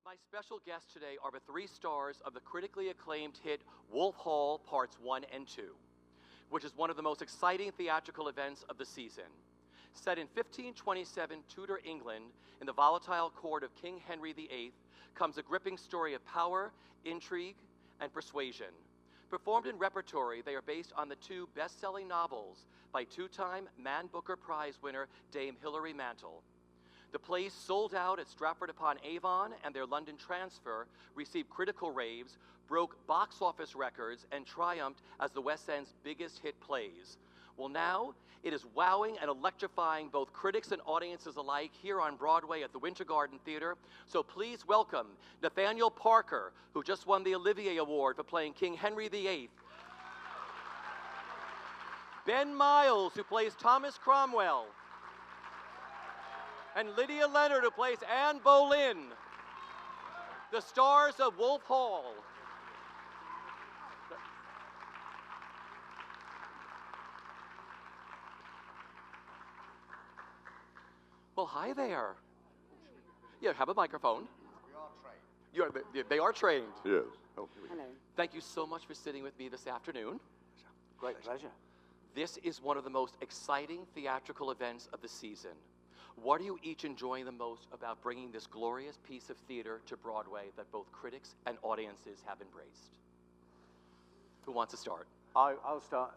My special guests today are the three stars of the critically acclaimed hit Wolf Hall Parts 1 and 2, which is one of the most exciting theatrical events of the season. Set in 1527 Tudor England in the volatile court of King Henry VIII comes a gripping story of power, intrigue, and persuasion. Performed in repertory, they are based on the two best-selling novels by two-time Man Booker Prize winner Dame Hilary Mantel. The plays sold out at Stratford-upon-Avon, and their London transfer received critical raves, broke box office records, and triumphed as the West End's biggest hit plays. Well, now it is wowing and electrifying both critics and audiences alike here on Broadway at the Winter Garden Theater. So please welcome Nathaniel Parker, who just won the Olivier Award for playing King Henry VIII. Ben Miles, who plays Thomas Cromwell. And Lydia Leonard, who plays Anne Boleyn, the stars of Wolf Hall. Well, hi there. Yeah, have a microphone. We are trained. They are trained. Yes. Hello. Thank you so much for sitting with me this afternoon. Great pleasure. This is one of the most exciting theatrical events of the season. What are you each enjoying the most about bringing this glorious piece of theater to Broadway that both critics and audiences have embraced? Who wants to start? I'll start.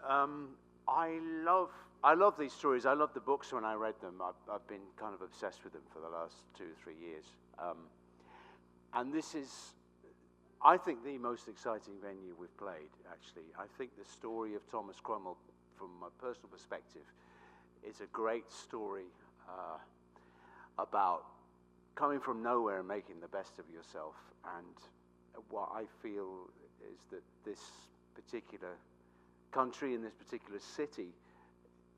I love these stories. I love the books when I read them. I've been kind of obsessed with them for the last 2 or 3 years. And this is, I think, the most exciting venue we've played, actually. I think the story of Thomas Cromwell, from my personal perspective, is a great story about coming from nowhere and making the best of yourself. And what I feel is that this particular country and this particular city,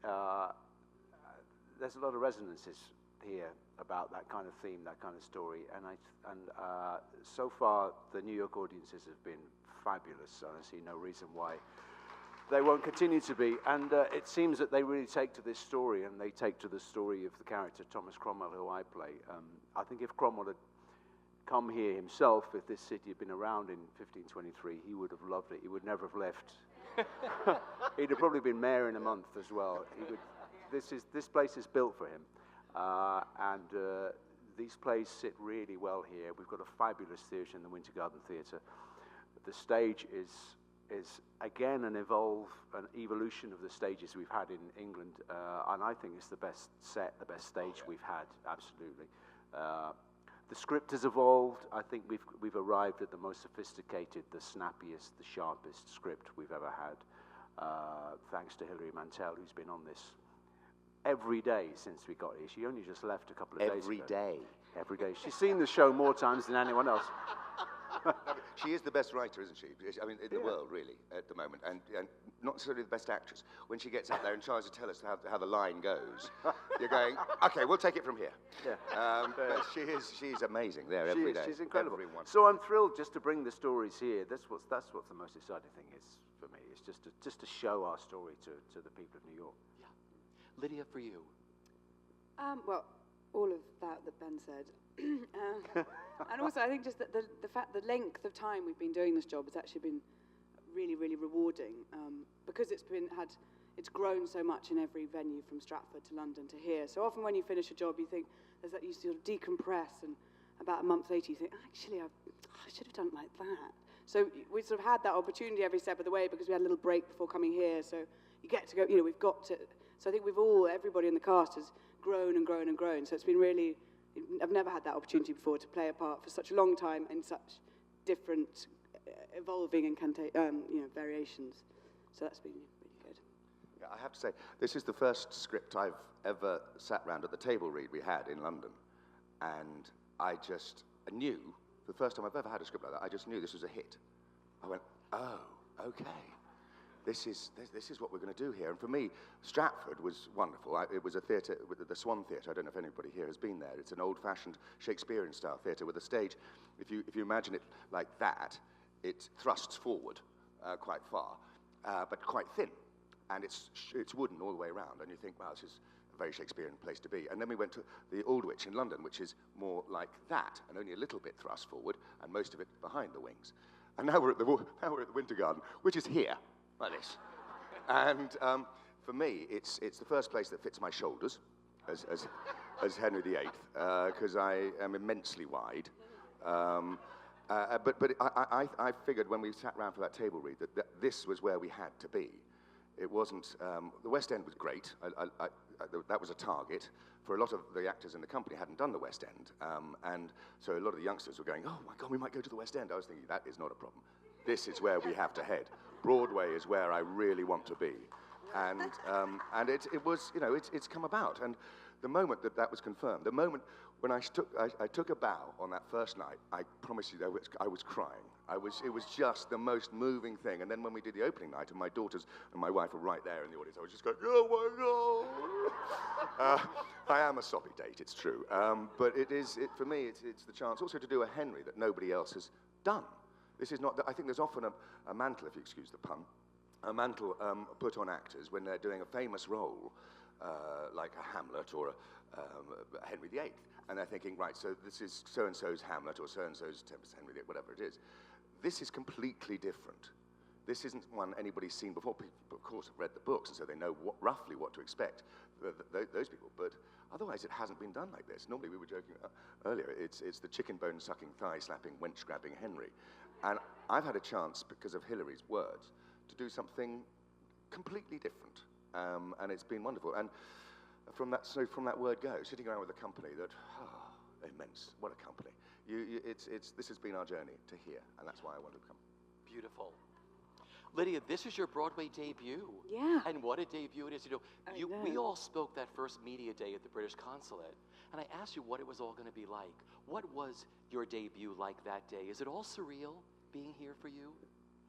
there's a lot of resonances here about that kind of theme, that kind of story. And so far, the New York audiences have been fabulous. And I see no reason why they won't continue to be. And it seems that they really take to this story, and they take to the story of the character Thomas Cromwell, who I play. I think if Cromwell had come here himself, if this city had been around in 1523, he would have loved it. He would never have left. He'd have probably been mayor in a month as well. This place is built for him. And these plays sit really well here. We've got a fabulous theatre in the Winter Garden Theatre. The stage is again an evolution of the stages we've had in England, and I think it's the best set, the best stage we've had, absolutely. The script has evolved. I think we've arrived at the most sophisticated, the snappiest, the sharpest script we've ever had, thanks to Hilary Mantel, who's been on this every day since we got here. She only just left a couple of days ago. Every day. Every day. She's seen the show more times than anyone else. No, she is the best writer, isn't she? I mean, in the world, really, at the moment. And not necessarily the best actress. When she gets up there and tries to tell us how the line goes, you're going, okay, we'll take it from here. Yeah. But she's amazing there every day. She's incredible. Everyone. So I'm thrilled just to bring the stories here. That's what the most exciting thing is for me. It's just to show our story to the people of New York. Yeah. Lydia, for you. Well, all of that Ben said. And also, I think just that the length of time we've been doing this job has actually been really, really rewarding, because it's grown so much in every venue from Stratford to London to here. So often when you finish a job, you think there's that, you sort of decompress, and about a month later you think, actually, I should have done it like that. So we sort of had that opportunity every step of the way because we had a little break before coming here. So you get to go, we've got to. So I think everybody in the cast has grown and grown and grown. So it's been really. I've never had that opportunity before to play a part for such a long time in such different, evolving variations. So that's been really good. Yeah, I have to say, this is the first script I've ever sat round at the table read we had in London. And I knew, for the first time I've ever had a script like that, I just knew this was a hit. I went, oh, okay. This is what we're going to do here. And for me, Stratford was wonderful. It was a theatre, the Swan Theatre. I don't know if anybody here has been there. It's an old-fashioned Shakespearean-style theatre with a stage. If you imagine it like that, it thrusts forward quite far, but quite thin. And it's wooden all the way around. And you think, wow, this is a very Shakespearean place to be. And then we went to the Aldwych in London, which is more like that, and only a little bit thrust forward, and most of it behind the wings. And now we're at the Winter Garden, which is here, like this. And for me, it's the first place that fits my shoulders, as Henry VIII, because I am immensely wide. But I figured when we sat around for that table read that this was where we had to be. It wasn't, the West End was great. That was a target. For a lot of the actors in the company hadn't done the West End. And so a lot of the youngsters were going, oh my God, we might go to the West End. I was thinking, that is not a problem. This is where we have to head. Broadway is where I really want to be. And it was, you know, it's come about. And the moment that was confirmed, the moment when I took a bow on that first night, I promise you, I was crying. It was just the most moving thing. And then when we did the opening night, and my daughters and my wife were right there in the audience, I was just going, oh my God. I am a soppy date, it's true. But for me, it's the chance also to do a Henry that nobody else has done. This is not, I think there's often a mantle, if you excuse the pun, a mantle put on actors when they're doing a famous role, like a Hamlet or a Henry VIII. And they're thinking, right, so this is so-and-so's Hamlet or so-and-so's Tempest Henry VIII, whatever it is. This is completely different. This isn't one anybody's seen before. People, of course, have read the books, and so they know roughly what to expect, those people. But otherwise, it hasn't been done like this. Normally, we were joking earlier, it's the chicken bone sucking, thigh slapping, wench grabbing Henry. And I've had a chance, because of Hilary's words, to do something completely different. And it's been wonderful. And from that word go, sitting around with a company that, immense, what a company. This has been our journey to here, and that's why I wanted to come. Beautiful. Lydia, this is your Broadway debut. Yeah. And what a debut it is. You know, we all spoke that first media day at the British Consulate, and I asked you what it was all going to be like. What was your debut like that day? Is it all surreal being here for you?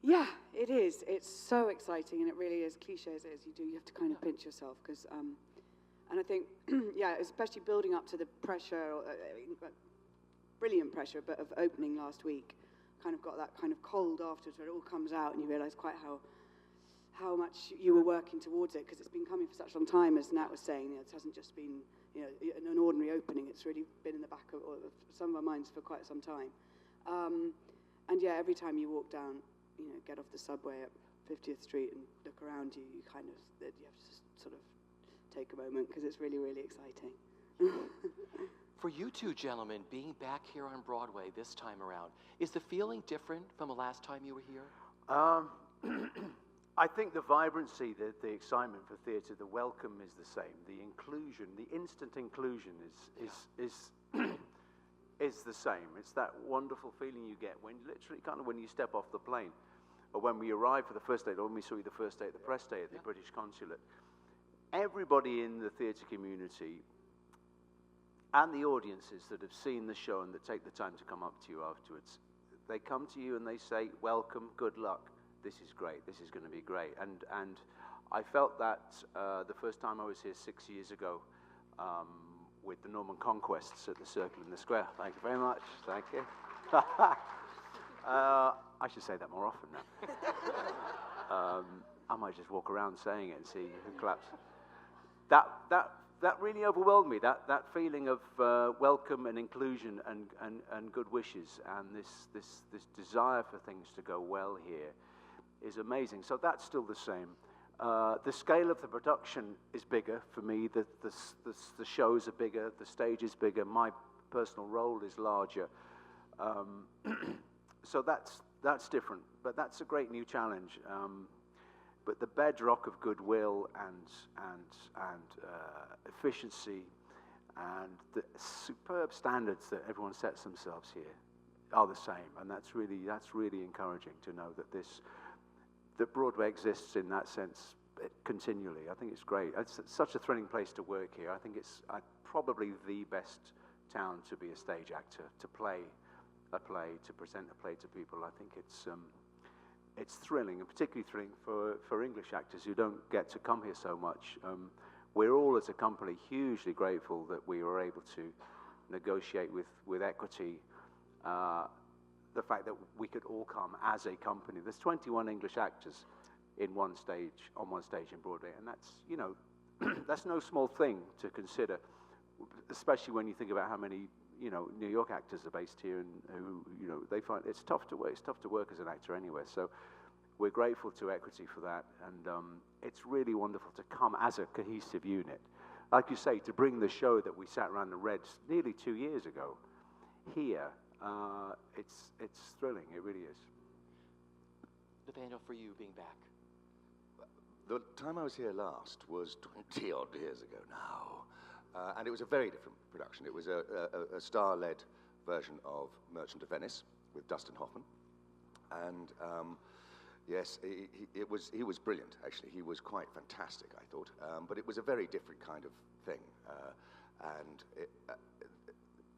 Yeah, it is. It's so exciting, and it really is, cliche as it is, you have to kind of pinch yourself, because, and I think, yeah, especially building up to the pressure, brilliant pressure, but of opening last week, kind of got that kind of cold afterwards where it all comes out and you realise quite how much you were working towards it, because it's been coming for such a long time, as Nat was saying. You know, it hasn't just been, you know, an ordinary opening. It's really been in the back of some of our minds for quite some time. And yeah, every time you walk down, you know, get off the subway at 50th Street and look around you, you kind of, you have to just sort of take a moment, because it's really, really exciting. For you two gentlemen, being back here on Broadway this time around, is the feeling different from the last time you were here? I think the vibrancy, the excitement for theatre, the welcome is the same. The inclusion, the instant inclusion is the same. It's that wonderful feeling you get when literally kind of when you step off the plane, or when we arrived for the first day, or when we saw you the first day at the press day at the British Consulate. Everybody in the theatre community and the audiences that have seen the show and that take the time to come up to you afterwards, they come to you and they say, welcome, good luck, this is great, this is going to be great. And I felt that the first time I was here 6 years ago with the Norman Conquests at the Circle in the Square. Thank you very much, thank you. I should say that more often now. I might just walk around saying it and see who claps. That really overwhelmed me, that feeling of welcome and inclusion and good wishes, and this desire for things to go well here is amazing. So that's still the same. The scale of the production is bigger for me, the shows are bigger, the stage is bigger, my personal role is larger. So that's different, but that's a great new challenge. But the bedrock of goodwill and efficiency and the superb standards that everyone sets themselves here are the same, and that's really encouraging to know that Broadway exists in that sense continually. I think it's great. It's such a thrilling place to work here. I think it's probably the best town to be a stage actor, to play a play, to present a play to people. I think it's thrilling, and particularly thrilling for English actors who don't get to come here so much. We're all, as a company, hugely grateful that we were able to negotiate with Equity the fact that we could all come as a company. There's 21 English actors on one stage in Broadway, and that's, you know, that's no small thing to consider, especially when you think about how many, you know, New York actors are based here, and who, you know, they find it's tough to work. It's tough to work as an actor anywhere. So we're grateful to Equity for that, and it's really wonderful to come as a cohesive unit. Like you say, to bring the show that we sat around and read nearly 2 years ago here, it's thrilling. It really is. Nathaniel, for you being back. The time I was here last was 20-odd years ago now, and it was a very different production. It was a star-led version of Merchant of Venice with Dustin Hoffman, and yes, he was brilliant, actually. He was quite fantastic, I thought, but it was a very different kind of thing, and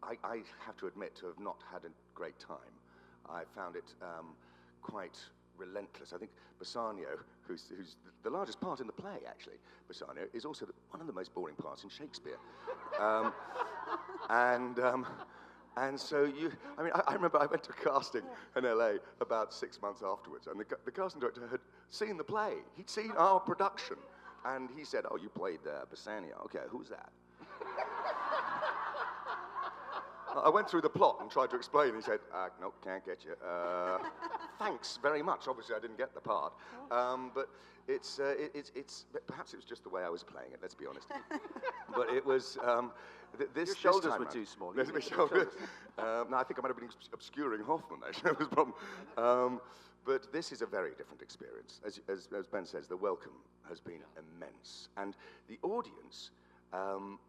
I have to admit to have not had a great time. I found it quite relentless. I think Bassanio, who's the largest part in the play, actually, Bassanio, is also one of the most boring parts in Shakespeare. And so I remember I went to casting in LA about 6 months afterwards, and the casting director had seen the play. He'd seen our production, and he said, "Oh, you played Bassanio. Okay, who's that?" I went through the plot and tried to explain. He said, "No, can't get you. Thanks very much." Obviously, I didn't get the part, but it's perhaps it was just the way I was playing it. Let's be honest. But it was Your shoulders were too small. No, I think I might have been obscuring Hoffman. Actually, that was the problem. But this is a very different experience. As Ben says, the welcome has been immense, and the audience.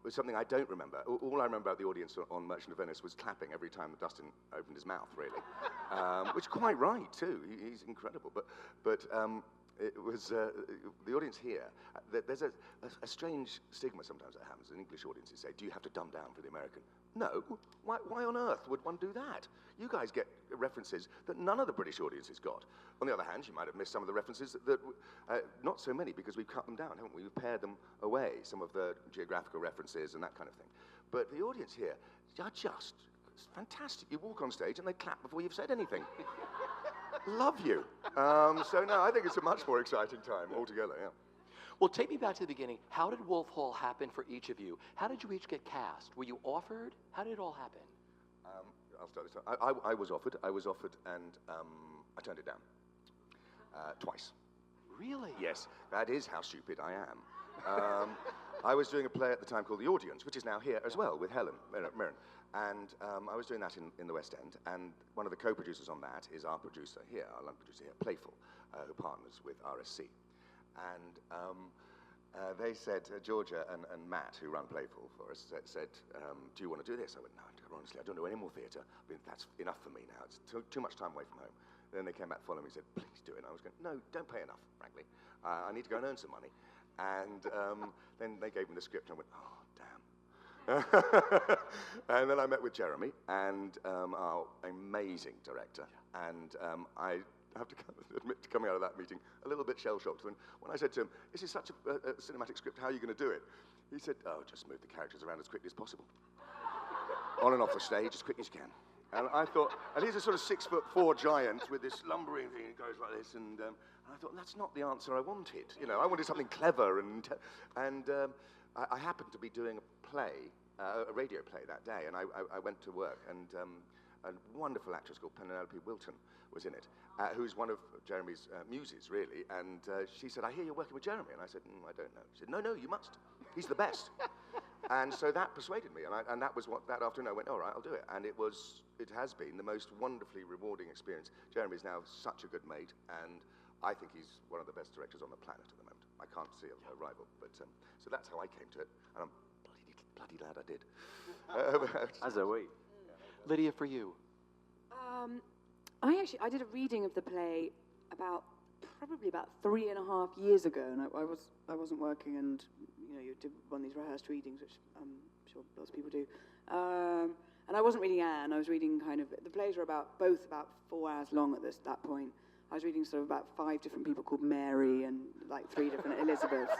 Was something I don't remember. All I remember about the audience on Merchant of Venice was clapping every time that Dustin opened his mouth, really. Which is quite right, too. He's incredible. But it was the audience here. There's a strange stigma sometimes that happens in English audiences. Say, do you have to dumb down for the American? No. Why on earth would one do that? You guys get references that none of the British audiences got. On the other hand, you might have missed some of the references that not so many, because we've cut them down, haven't we? We've pared them away, some of the geographical references and that kind of thing. But the audience here are just fantastic. You walk on stage and they clap before you've said anything. Love you. So no, I think it's a much more exciting time altogether, yeah. Well, take me back to the beginning. How did Wolf Hall happen for each of you? How did you each get cast? Were you offered? How did it all happen? I'll start this time. I was offered, and I turned it down. Twice. Really? Yes, that is how stupid I am. I was doing a play at the time called The Audience, which is now here as well, with Hilary Mantel. And I was doing that in the West End, and one of the co-producers on that is our producer here, our London producer here, Playful, who partners with RSC. And they said, Georgia and Matt, who run Playful for us, said, do you want to do this? I went, no, honestly, I don't do any more theatre. I mean, that's enough for me now. It's too much time away from home. Then they came back following me and said, please do it. And I was going, no, don't pay enough, frankly. I need to go and earn some money. And then they gave me the script, and I went, oh, damn. And then I met with Jeremy, and our amazing director. And I have to admit to coming out of that meeting a little bit shell-shocked. When I said to him, this is such a cinematic script, how are you going to do it? He said, oh, just move the characters around as quickly as possible. On and off the stage as quickly as you can. And I thought, and he's a sort of 6'4" giant with this lumbering thing that goes like this, and I thought, that's not the answer I wanted. You know, I wanted something clever, and I happened to be doing a radio play that day, and I went to work, and a wonderful actress called Penelope Wilton was in it, who's one of Jeremy's muses, really, and she said, I hear you're working with Jeremy, and I said, I don't know. She said, no, you must. He's the best. And so that persuaded me, and that was what, that afternoon I went, all right, I'll do it. And it has been the most wonderfully rewarding experience. Jeremy's now such a good mate, and I think he's one of the best directors on the planet at the moment. I can't see a rival, but so that's how I came to it, and I'm bloody glad I did. As are we. Lydia, for you. I did a reading of the play probably about 3.5 years ago, and I wasn't working, and you did one of these rehearsed readings, which I'm sure lots of people do. And I wasn't reading Anne. I was reading the plays were both about 4 hours long at that point. I was reading sort of about 5 different people called Mary and like 3 different Elizabeths,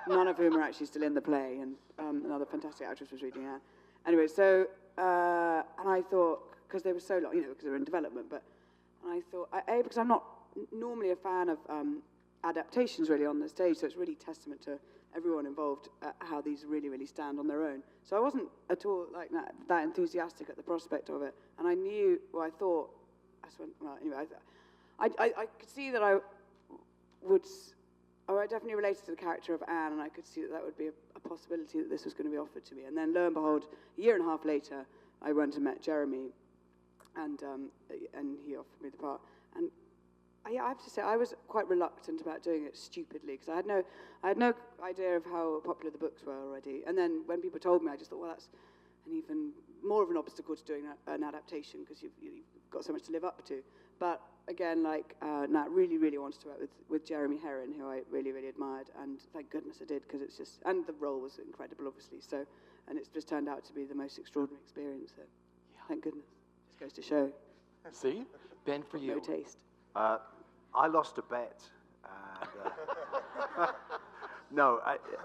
none of whom are actually still in the play, and another fantastic actress was reading Anne. Anyway, so and I thought, because they were so long, because they were in development, and I thought, because I'm not normally a fan of adaptations really on the stage, so it's really testament to everyone involved how these really, really stand on their own. So I wasn't at all like that enthusiastic at the prospect of it, and I knew, well, I thought, anyway, I could see that I definitely related to the character of Anne, and I could see that that would be a possibility that this was going to be offered to me. And then, lo and behold, a year and a half later, I went and met Jeremy, and he offered me the part. And I have to say, I was quite reluctant about doing it stupidly, because I had no idea of how popular the books were already. And then when people told me, I just thought, well, that's an even more of an obstacle to doing an adaptation, because you've got so much to live up to. But again, like Nat really, really wanted to work with Jeremy Herrin, who I really, really admired, and thank goodness I did, because it's just, and the role was incredible, obviously. So, and it's just turned out to be the most extraordinary experience. So, thank goodness. Just goes to show. See, Ben, for you. No taste. I lost a bet. And, no,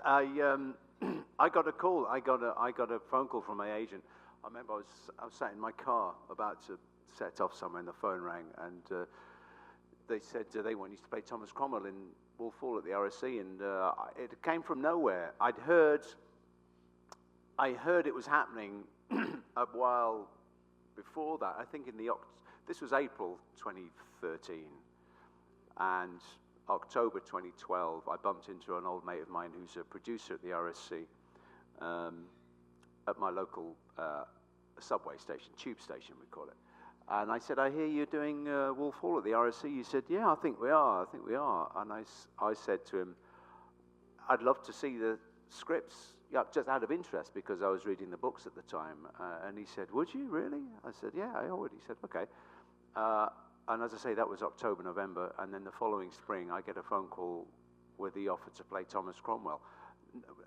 I got a call. I got a phone call from my agent. I remember I was sat in my car about to set off somewhere, and the phone rang, and they said they want you to play Thomas Cromwell in Wolf Hall at the RSC, and it came from nowhere. I heard it was happening a while before that. I think this was April 2013, and October 2012, I bumped into an old mate of mine who's a producer at the RSC at my local subway station, tube station we call it. And I said, I hear you're doing Wolf Hall at the RSC. He said, yeah, I think we are. And I said to him, I'd love to see the scripts, just out of interest, because I was reading the books at the time. And he said, would you really? I said, yeah, I would. He said, okay. And as I say, that was October, November. And then the following spring, I get a phone call with the offer to play Thomas Cromwell.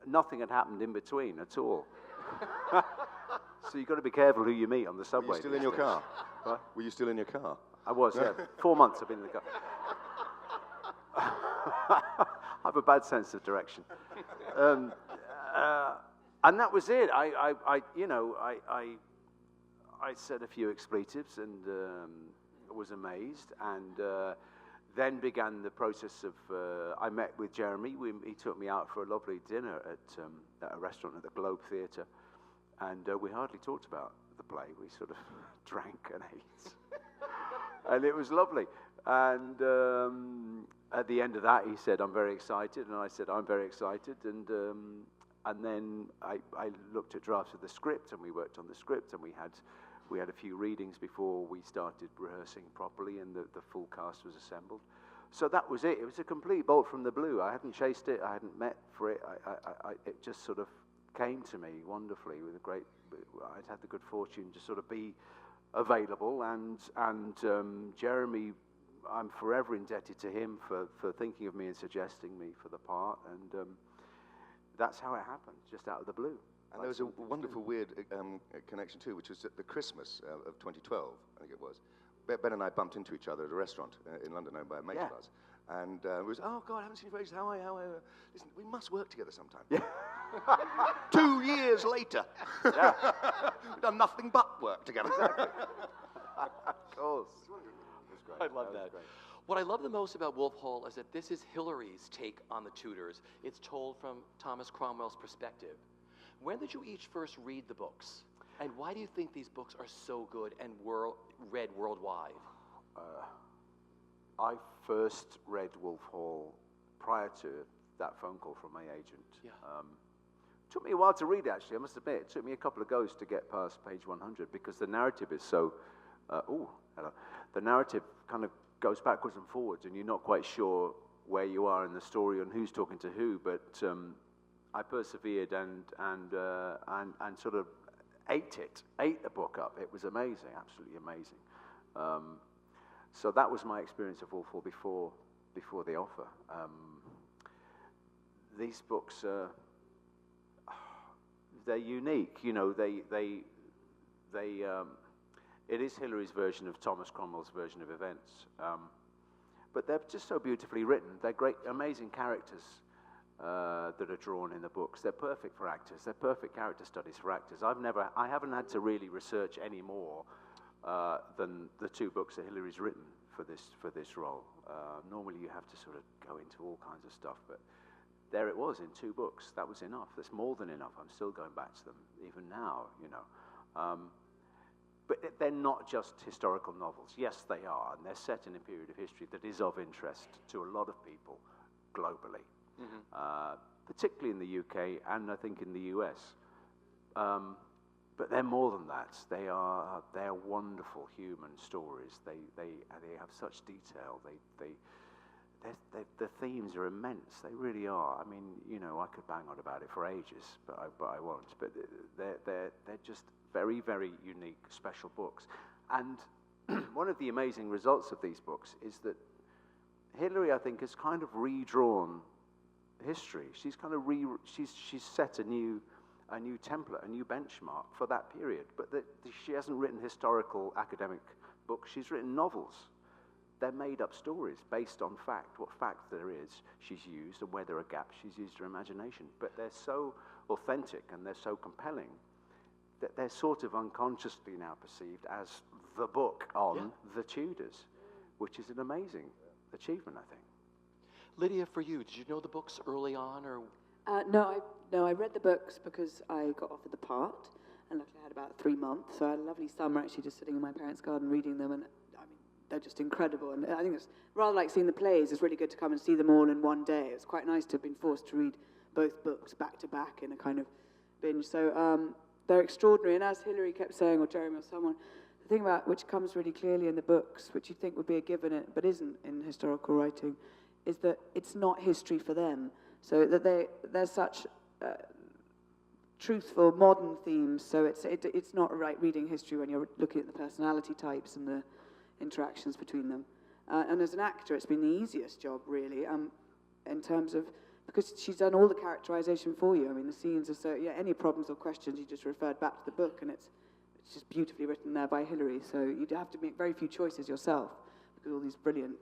Nothing had happened in between at all. So you've got to be careful who you meet on the subway. Were you still in your car? What? Were you still in your car? I was, yeah. 4 months I've been in the car. I have a bad sense of direction. And that was it. I said a few expletives and was amazed, and then began the process of, I met with Jeremy. He took me out for a lovely dinner at a restaurant at the Globe Theatre, and we hardly talked about the play. We sort of drank and ate, and it was lovely. And at the end of that, he said, I'm very excited, and I said, I'm very excited, and then I looked at drafts of the script, and we worked on the script, and we had a few readings before we started rehearsing properly, and the full cast was assembled. So that was it. It was a complete bolt from the blue. I hadn't chased it. I hadn't met for it. It just sort of came to me wonderfully with I'd had the good fortune to sort of be available, and Jeremy, I'm forever indebted to him for thinking of me and suggesting me for the part, and that's how it happened, just out of the blue. And there was a wonderful, weird connection too, which was at the Christmas of 2012, I think it was. Ben and I bumped into each other at a restaurant in London owned by a mate of ours. And it was, oh, God, I haven't seen you for ages. How are you? Listen, we must work together sometime. Yeah. 2 years later. Yeah. We've done nothing but work together. Exactly. Of course. I love that. What I love the most about Wolf Hall is that this is Hilary's take on the Tudors. It's told from Thomas Cromwell's perspective. When did you each first read the books? And why do you think these books are so good and read worldwide? I first read Wolf Hall prior to that phone call from my agent. Yeah. Took me a while to read, actually, I must admit. It took me a couple of goes to get past page 100 because the narrative is so... The narrative kind of goes backwards and forwards, and you're not quite sure where you are in the story and who's talking to who, but I persevered and sort of ate the book up. It was amazing, absolutely amazing. So that was my experience of Wolf Hall before the offer. These books they're unique, you know. It is Hilary's version of Thomas Cromwell's version of events, but they're just so beautifully written. They're great, amazing characters that are drawn in the books. They're perfect for actors. They're perfect character studies for actors. I haven't had to really research any more than the two books that Hilary's written for this role. Normally you have to sort of go into all kinds of stuff, but there it was in 2 books. That was enough. That's more than enough. I'm still going back to them even now, you know. But they're not just historical novels. Yes, they are, and they're set in a period of history that is of interest to a lot of people globally, particularly in the UK and I think in the US. But they're more than that. They're wonderful human stories. They have such detail. The themes are immense. They really are. I mean, you know, I could bang on about it for ages, but I won't. But they're just very, very unique, special books. And one of the amazing results of these books is that Hilary, I think, has kind of redrawn history. She's kind of she's set a new template, a new benchmark for that period. But she hasn't written historical academic books. She's written novels. They're made-up stories based on fact. What fact there is, she's used, and where there are gaps, she's used her imagination. But they're so authentic and they're so compelling that they're sort of unconsciously now perceived as the book on the Tudors, which is an amazing achievement, I think. Lydia, for you, did you know the books early on, or? No, I read the books because I got offered the part, and luckily I had about 3 months, so I had a lovely summer actually just sitting in my parents' garden reading them, and I mean, they're just incredible, and I think it's rather like seeing the plays. It's really good to come and see them all in one day. It's quite nice to have been forced to read both books back to back in a kind of binge, so they're extraordinary, and as Hilary kept saying, or Jeremy or someone, the thing about which comes really clearly in the books, which you think would be a given, but isn't in historical writing, is that it's not history for them. So that they're such truthful, modern themes. So it's not right reading history when you're looking at the personality types and the interactions between them. And as an actor, it's been the easiest job, really, in terms of, because she's done all the characterization for you. I mean, the scenes are so, any problems or questions, you just referred back to the book, and it's just beautifully written there by Hilary. So you'd have to make very few choices yourself, because all these brilliant,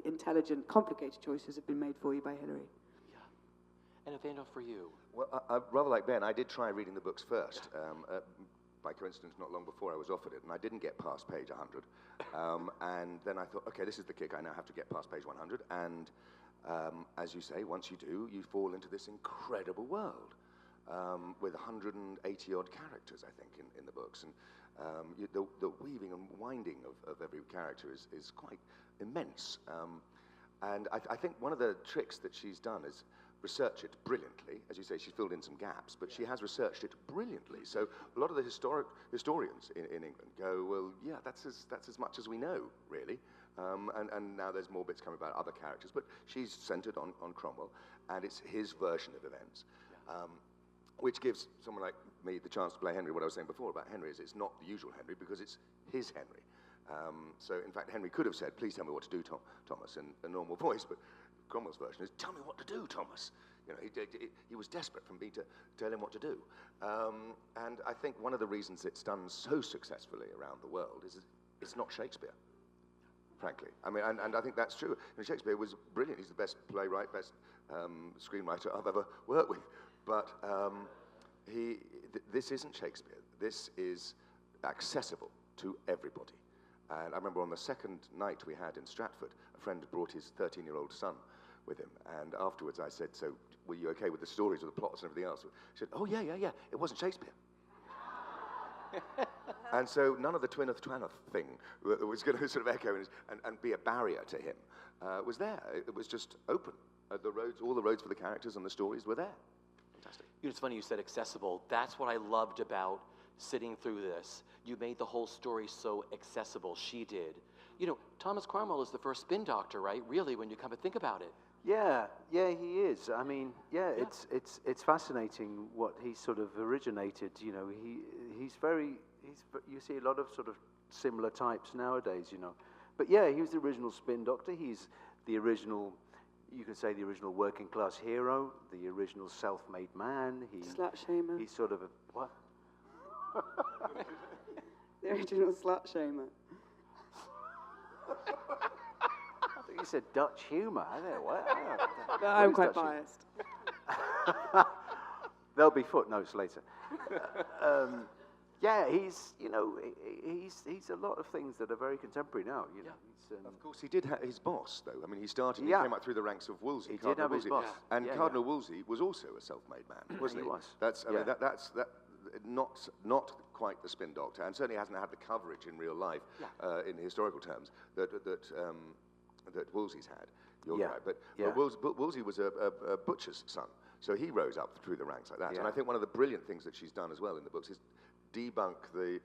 intelligent, complicated choices have been made for you by Hilary. And Nathaniel, for you? Well, rather like Ben, I did try reading the books first. By coincidence, not long before I was offered it, and I didn't get past page 100. And then I thought, okay, this is the kick. I now have to get past page 100. And as you say, once you do, you fall into this incredible world with 180-odd characters, I think, in the books. And the weaving and winding of every character is quite immense. And I think one of the tricks that she's done is research it brilliantly. As you say, she's filled in some gaps, but she has researched it brilliantly. So a lot of the historians in England go, well, yeah, that's as much as we know, really. And now there's more bits coming about other characters, but she's centered on Cromwell, and it's his version of events, which gives someone like me the chance to play Henry. What I was saying before about Henry is it's not the usual Henry, because it's his Henry. So, in fact, Henry could have said, please tell me what to do, Thomas, in a normal voice, but Cromwell's version is, tell me what to do, Thomas. You know, he was desperate for me to tell him what to do. And I think one of the reasons it's done so successfully around the world is it's not Shakespeare, frankly. I mean, and I think that's true. You know, Shakespeare was brilliant. He's the best playwright, best screenwriter I've ever worked with. But this isn't Shakespeare. This is accessible to everybody. And I remember on the second night we had in Stratford, a friend brought his 13-year-old son with him. And afterwards I said, so were you okay with the stories, with the plots and everything else? He said, oh, yeah. It wasn't Shakespeare. And so none of the Twyneth Traneth thing that was going to sort of echo and be a barrier to him was there. It was just open. The roads, all the roads for the characters and the stories were there. Fantastic. You know, it's funny you said accessible. That's what I loved about sitting through this. You made the whole story so accessible. She did. You know, Thomas Cromwell is the first spin doctor, right? Really, when you come to think about it. Yeah, he is. I mean, it's fascinating what he sort of originated. You know, you see a lot of sort of similar types nowadays. You know, but yeah, he was the original spin doctor. He's the original. You could say the original working class hero, the original self-made man. Slut shamer. He's sort of a what? The original slut shamer. I think you said Dutch humour. I don't know what. No, I'm quite biased. There'll be footnotes later. Yeah, he's a lot of things that are very contemporary now. You know, Of course, he did have his boss, though. I mean, he came up through the ranks of Wolsey. He did have his boss. And Cardinal Wolsey was also a self-made man, wasn't he? He was. That's not quite the spin doctor, and certainly hasn't had the coverage in real life, in historical terms, that Wolsey's had. You're right. But Wolsey was a butcher's son, so he rose up through the ranks like that. And I think one of the brilliant things that she's done as well in the books is debunk the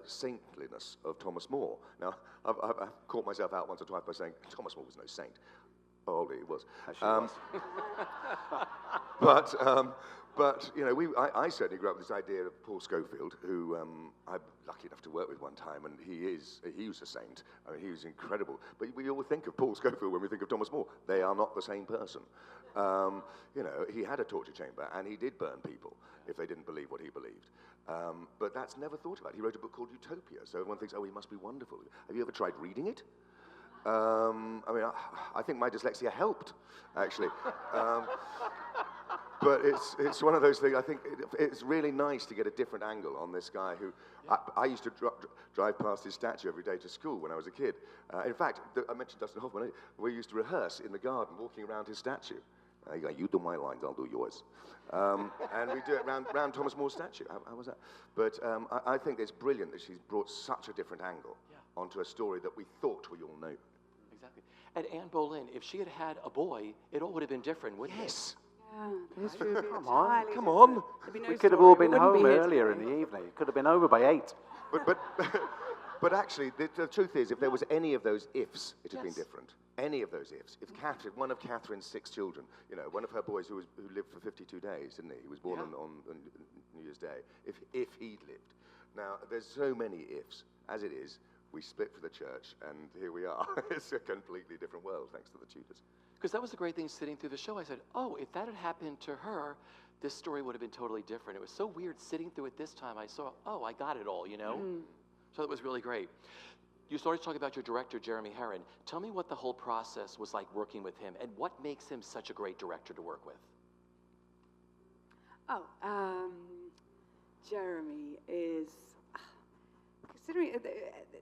saintliness of Thomas More. Now, I've caught myself out once or twice by saying Thomas More was no saint. Oh, he was. Actually, But you know, I certainly grew up with this idea of Paul Schofield, who I'm lucky enough to work with one time, and he was a saint. I mean, he was incredible. But we all think of Paul Schofield when we think of Thomas More. They are not the same person. You know, he had a torture chamber, and he did burn people if they didn't believe what he believed. But that's never thought about. He wrote a book called Utopia, so everyone thinks, oh, he must be wonderful. Have you ever tried reading it? I mean, I think my dyslexia helped, actually. But it's one of those things. I think it's really nice to get a different angle on this guy who I used to drive past his statue every day to school when I was a kid. In fact, I mentioned Dustin Hoffman. We used to rehearse in the garden, walking around his statue. You do my lines, I'll do yours. And we do it round Thomas More's statue. How was that? But I think it's brilliant that she's brought such a different angle onto a story that we thought we all knew. Exactly. And Anne Boleyn, if she had had a boy, it all would have been different, wouldn't it? Yes. Yeah, come on. We could have all been home earlier in the evening. It could have been over by 8. But actually, the truth is, if there was any of those ifs, it had been different. Any of those ifs. If one of Catherine's 6 children, you know, one of her boys who lived for 52 days, didn't he? He was born on New Year's Day. If he'd lived. Now, there's so many ifs. As it is, we split for the church, and here we are. It's a completely different world, thanks to the Tudors. Because that was the great thing sitting through the show. I said, oh, if that had happened to her, this story would have been totally different. It was so weird sitting through it this time. I saw, oh, I got it all, you know? So it was really great. You started talking about your director, Jeremy Herrin. Tell me what the whole process was like working with him, and what makes him such a great director to work with? Jeremy is, considering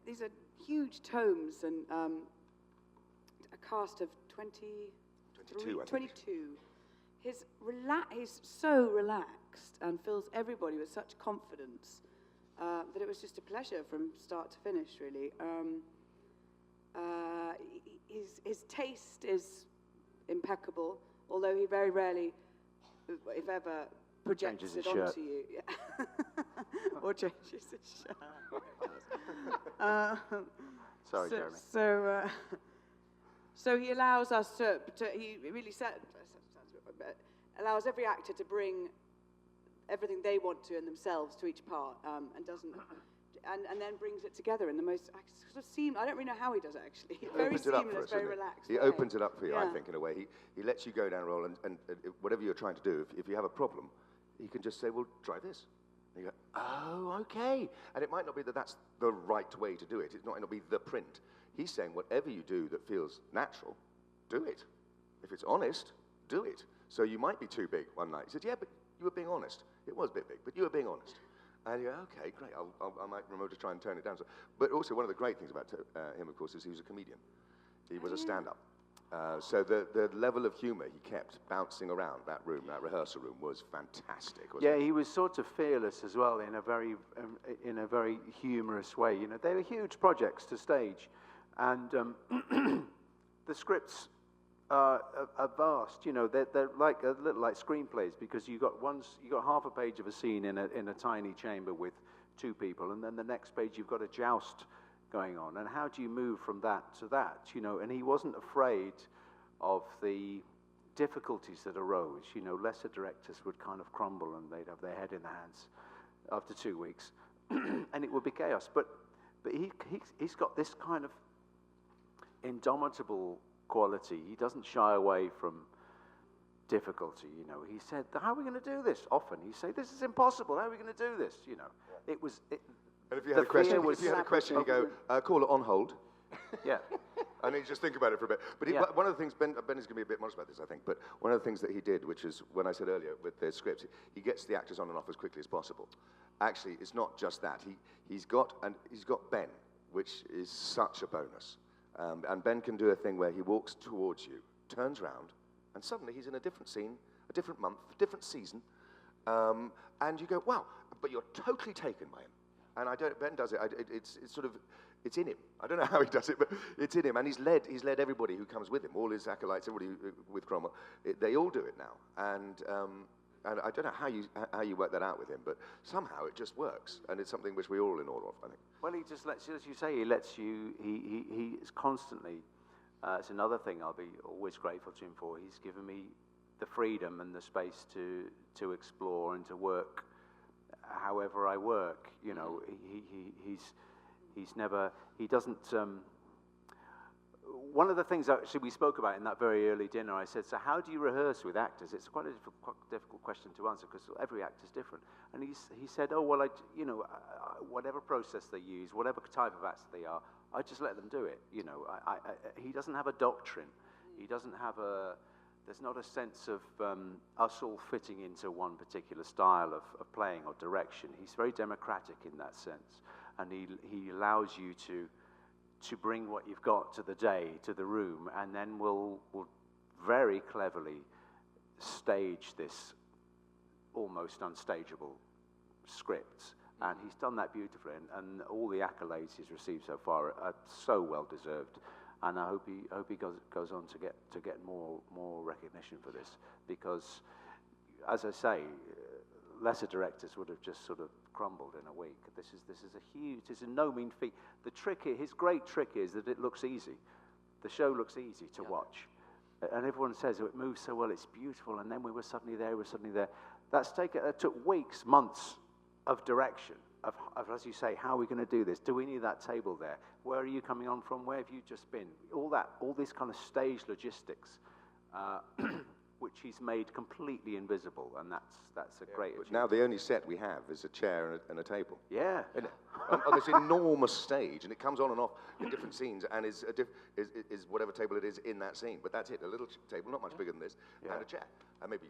these are huge tomes and a cast of 22, 22. He's so relaxed and fills everybody with such confidence that it was just a pleasure from start to finish, really. His taste is impeccable, although he very rarely, if ever, projects it onto you. Yeah. Or changes his shirt. Sorry, Jeremy. So he allows us to he really allows every actor to bring everything they want to and themselves to each part, and doesn't, and then brings it together in the most sort of I don't really know how he does it, actually. Very seamless, very relaxed. He opens it up for you, I think, in a way. He lets you go down a roll, and whatever you're trying to do, if you have a problem, he can just say, well, try this. And you go, oh, okay. And it might not be that that's the right way to do it. It might not be the print. He's saying whatever you do that feels natural, do it. If it's honest, do it. So you might be too big one night. He said, yeah, but you were being honest. It was a bit big, but you were being honest. And you go, okay, great, I might remember to try and tone it down. So, but also one of the great things about him, of course, is he was a comedian. He was a stand-up. So the level of humor he kept bouncing around that room, that rehearsal room, was fantastic. Yeah, he was sort of fearless as well in a very humorous way. You know, they were huge projects to stage, and the scripts are vast. You know, they're like a little like screenplays, because you got half a page of a scene in a tiny chamber with 2 people, and then the next page you've got a joust going on, and how do you move from that to that, you know? And he wasn't afraid of the difficulties that arose. You know, lesser directors would kind of crumble and they'd have their head in their hands after 2 weeks, and it would be chaos. But he's got this kind of indomitable quality. He doesn't shy away from difficulty. You know, he said, "How are we going to do this?" Often he say, "This is impossible. How are we going to do this?" You know, it was. And if you had a question, you go, call it on hold. Yeah. I need to just think about it for a bit. But one of the things, Ben is going to be a bit modest about this, I think, but one of the things that he did, which is when I said earlier with the scripts, he gets the actors on and off as quickly as possible. Actually, it's not just that. He's got Ben, which is such a bonus. And Ben can do a thing where he walks towards you, turns round, and suddenly he's in a different scene, a different month, different season, and you go, wow, but you're totally taken by him. And Ben does it. It's in him. I don't know how he does it, but it's in him. And he's led everybody who comes with him, all his acolytes, everybody with Cromwell. They all do it now. And I don't know how you work that out with him, but somehow it just works. And it's something which we're all in awe of, I think. Well, he just lets you, as you say, he is constantly, it's another thing I'll be always grateful to him for. He's given me the freedom and the space to explore and to work however I work. You know, he doesn't, one of the things actually we spoke about in that very early dinner, I said, so how do you rehearse with actors? It's quite a difficult question to answer because every actor's different. And he said, oh, well, whatever process they use, whatever type of actor they are, I just let them do it. You know, he doesn't have a doctrine. He doesn't have there's not a sense of us all fitting into one particular style of playing or direction. He's very democratic in that sense. And he allows you to bring what you've got to the day, to the room, and then we'll very cleverly stage this almost unstageable script. And he's done that beautifully, and all the accolades he's received so far are so well deserved. And I hope he goes on to get more recognition for this, because, as I say, lesser directors would have just sort of crumbled in a week. This is a no mean feat. His great trick is that it looks easy. The show looks easy to watch, and everyone says, oh, it moves so well, it's beautiful, and then we were suddenly there. That took weeks, months of direction. Of, as you say, how are we going to do this? Do we need that table there? Where are you coming on from? Where have you just been? All this kind of stage logistics, which he's made completely invisible, and that's a great achievement. Now the only set we have is a chair and a table. Yeah. On this enormous stage, and it comes on and off in different scenes, and is whatever table it is in that scene. But that's it, a little table, not much bigger than this, and a chair. And maybe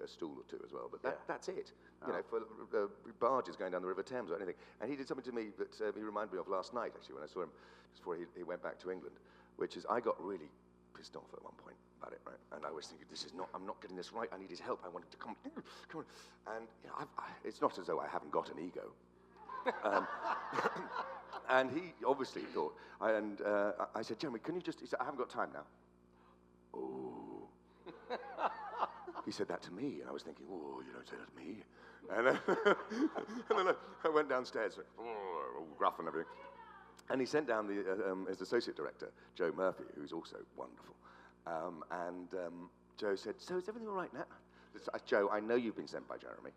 a stool or two as well, but that's it. You know, for barges going down the River Thames or anything. And he did something to me that he reminded me of last night, actually, when I saw him just before he went back to England, which is I got really pissed off at one point about it, right? And I was thinking, I'm not getting this right. I need his help. I want him to come on. And you know, it's not as though I haven't got an ego. And he obviously thought, I said, Jeremy, can you just, he said, I haven't got time now. Oh. He said that to me, and I was thinking, oh, you don't say that to me. And then I went downstairs, all gruff and everything. And he sent down his associate director, Joe Murphy, who's also wonderful. Joe said, so is everything all right, Nat? Joe, I know you've been sent by Jeremy.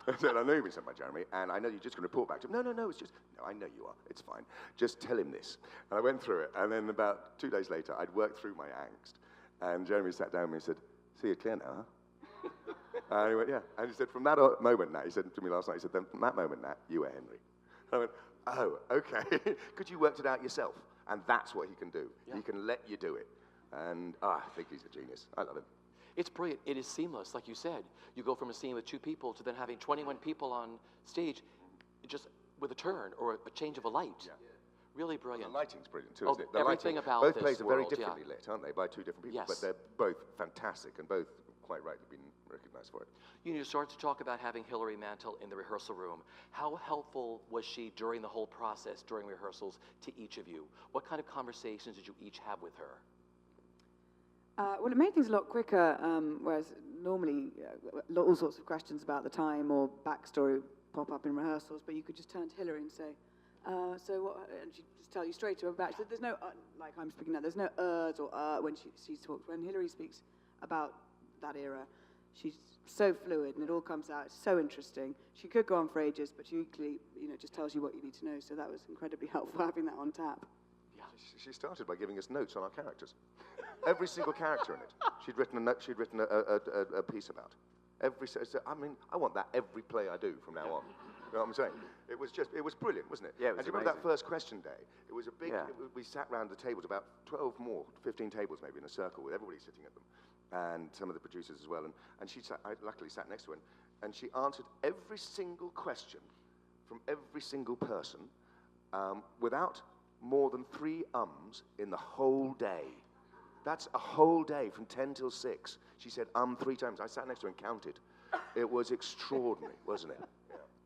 I said, I know you've been sent by Jeremy, and I know you're just going to report back to him. No, it's just, no, I know you are. It's fine. Just tell him this. And I went through it, and then about 2 days later, I'd worked through my angst. And Jeremy sat down with me and said, see, you're clear now, huh? And he went, yeah. And he said, from that moment, Nat, he said to me last night, he said, then from that moment, Nat, you were Henry. And I went, oh, okay. Because you worked it out yourself. And that's what he can do. Yeah. He can let you do it. And I think he's a genius. I love him. It's brilliant. It is seamless, like you said. You go from a scene with 2 people to then having 21 people on stage just with a turn or a change of a light. Yeah. Really brilliant. The lighting's brilliant too, isn't it? The everything about both this plays are world, very differently lit, aren't they, by 2 different people? Yes. But they're both fantastic and both quite rightly been recognised for it. You start to talk about having Hilary Mantel in the rehearsal room. How helpful was she during the whole process, during rehearsals, to each of you? What kind of conversations did you each have with her? Well, it made things a lot quicker, whereas normally all sorts of questions about the time or backstory pop up in rehearsals, but you could just turn to Hilary and say, so what, and she'd just tell you straight to her back. So there's no, like I'm speaking now, there's no or when she talks. When Hilary speaks about that era, she's so fluid and it all comes out. It's so interesting. She could go on for ages, but she equally, just tells you what you need to know. So that was incredibly helpful having that on tap. Yeah. She started by giving us notes on our characters. Every single character in it. She'd written a note. She'd written a piece about. I want that every play I do from now on. You know what I'm saying? It was brilliant, wasn't it? Yeah, it was And do you remember that amazing. first question day? It was a big, Yeah. we sat round the tables, about 12 more, 15 tables maybe in a circle with everybody sitting at them, and some of the producers as well. And she sat, I luckily sat next to her, and she answered every single question from every single person without more than 3 ums in the whole day. That's a whole day from 10 till 6. She said 3 times. I sat next to her and counted. It was extraordinary, wasn't it?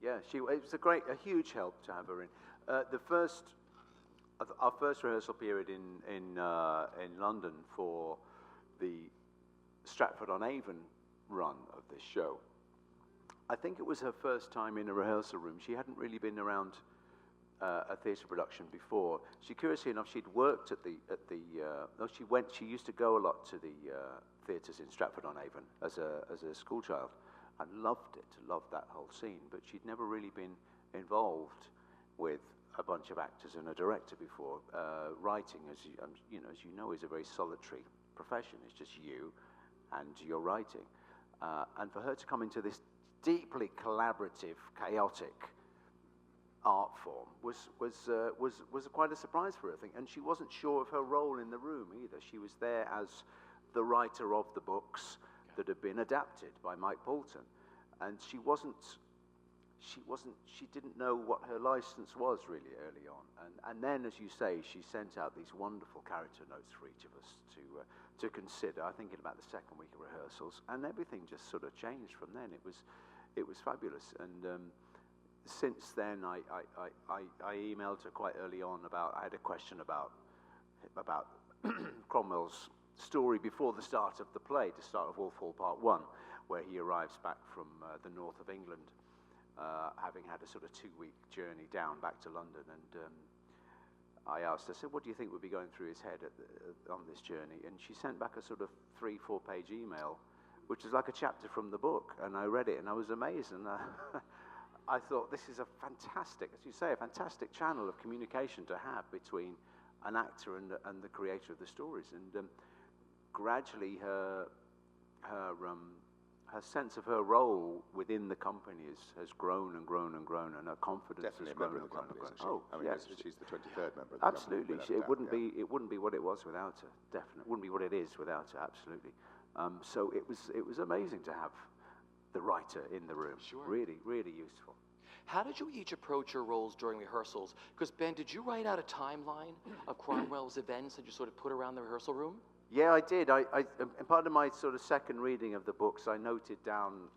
Yeah, it was a huge help to have her in. Our first rehearsal period in London for the Stratford-on-Avon run of this show, I think it was her first time in a rehearsal room. She hadn't really been around a theatre production before. Curiously enough, she'd worked she used to go a lot to the theatres in Stratford-on-Avon as a school child, and loved that whole scene, but she'd never really been involved with a bunch of actors and a director before. Writing, as you know, is a very solitary profession. It's just you and your writing. And for her to come into this deeply collaborative, chaotic art form was quite a surprise for her, I think. And she wasn't sure of her role in the room either. She was there as the writer of the books that had been adapted by Mike Poulton, and she didn't know what her license was really early on. And then, as you say, she sent out these wonderful character notes for each of us to consider. I think in about the second week of rehearsals, and everything just sort of changed from then. It was fabulous. And since then, I emailed her quite early on I had a question about Cromwell's story before the start of the play, the start of Wolf Hall Part 1, where he arrives back from the north of England, having had a sort of 2-week journey down back to London. And I asked her, I said, what do you think would be going through his head on this journey? And she sent back a sort of 3-4 page email, which is like a chapter from the book. And I read it and I was amazed. And I thought, this is a fantastic, as you say, a fantastic channel of communication to have between an actor and the creator of the stories. And gradually her sense of her role within the company has grown and grown and grown, and her confidence Definitely has grown a member and of grown the and company, grown. isn't she? I mean, yes, she's the 23rd member of the absolutely. company. It wouldn't be what it was without her. Definitely, it wouldn't be what it is without her. Absolutely. So it was amazing to have the writer in the room. Sure. Really, really useful. How did you each approach your roles during rehearsals? Because, Ben, did you write out a timeline of Cromwell's events that you sort of put around the rehearsal room? Yeah, I did. And part of my sort of second reading of the books, I noted down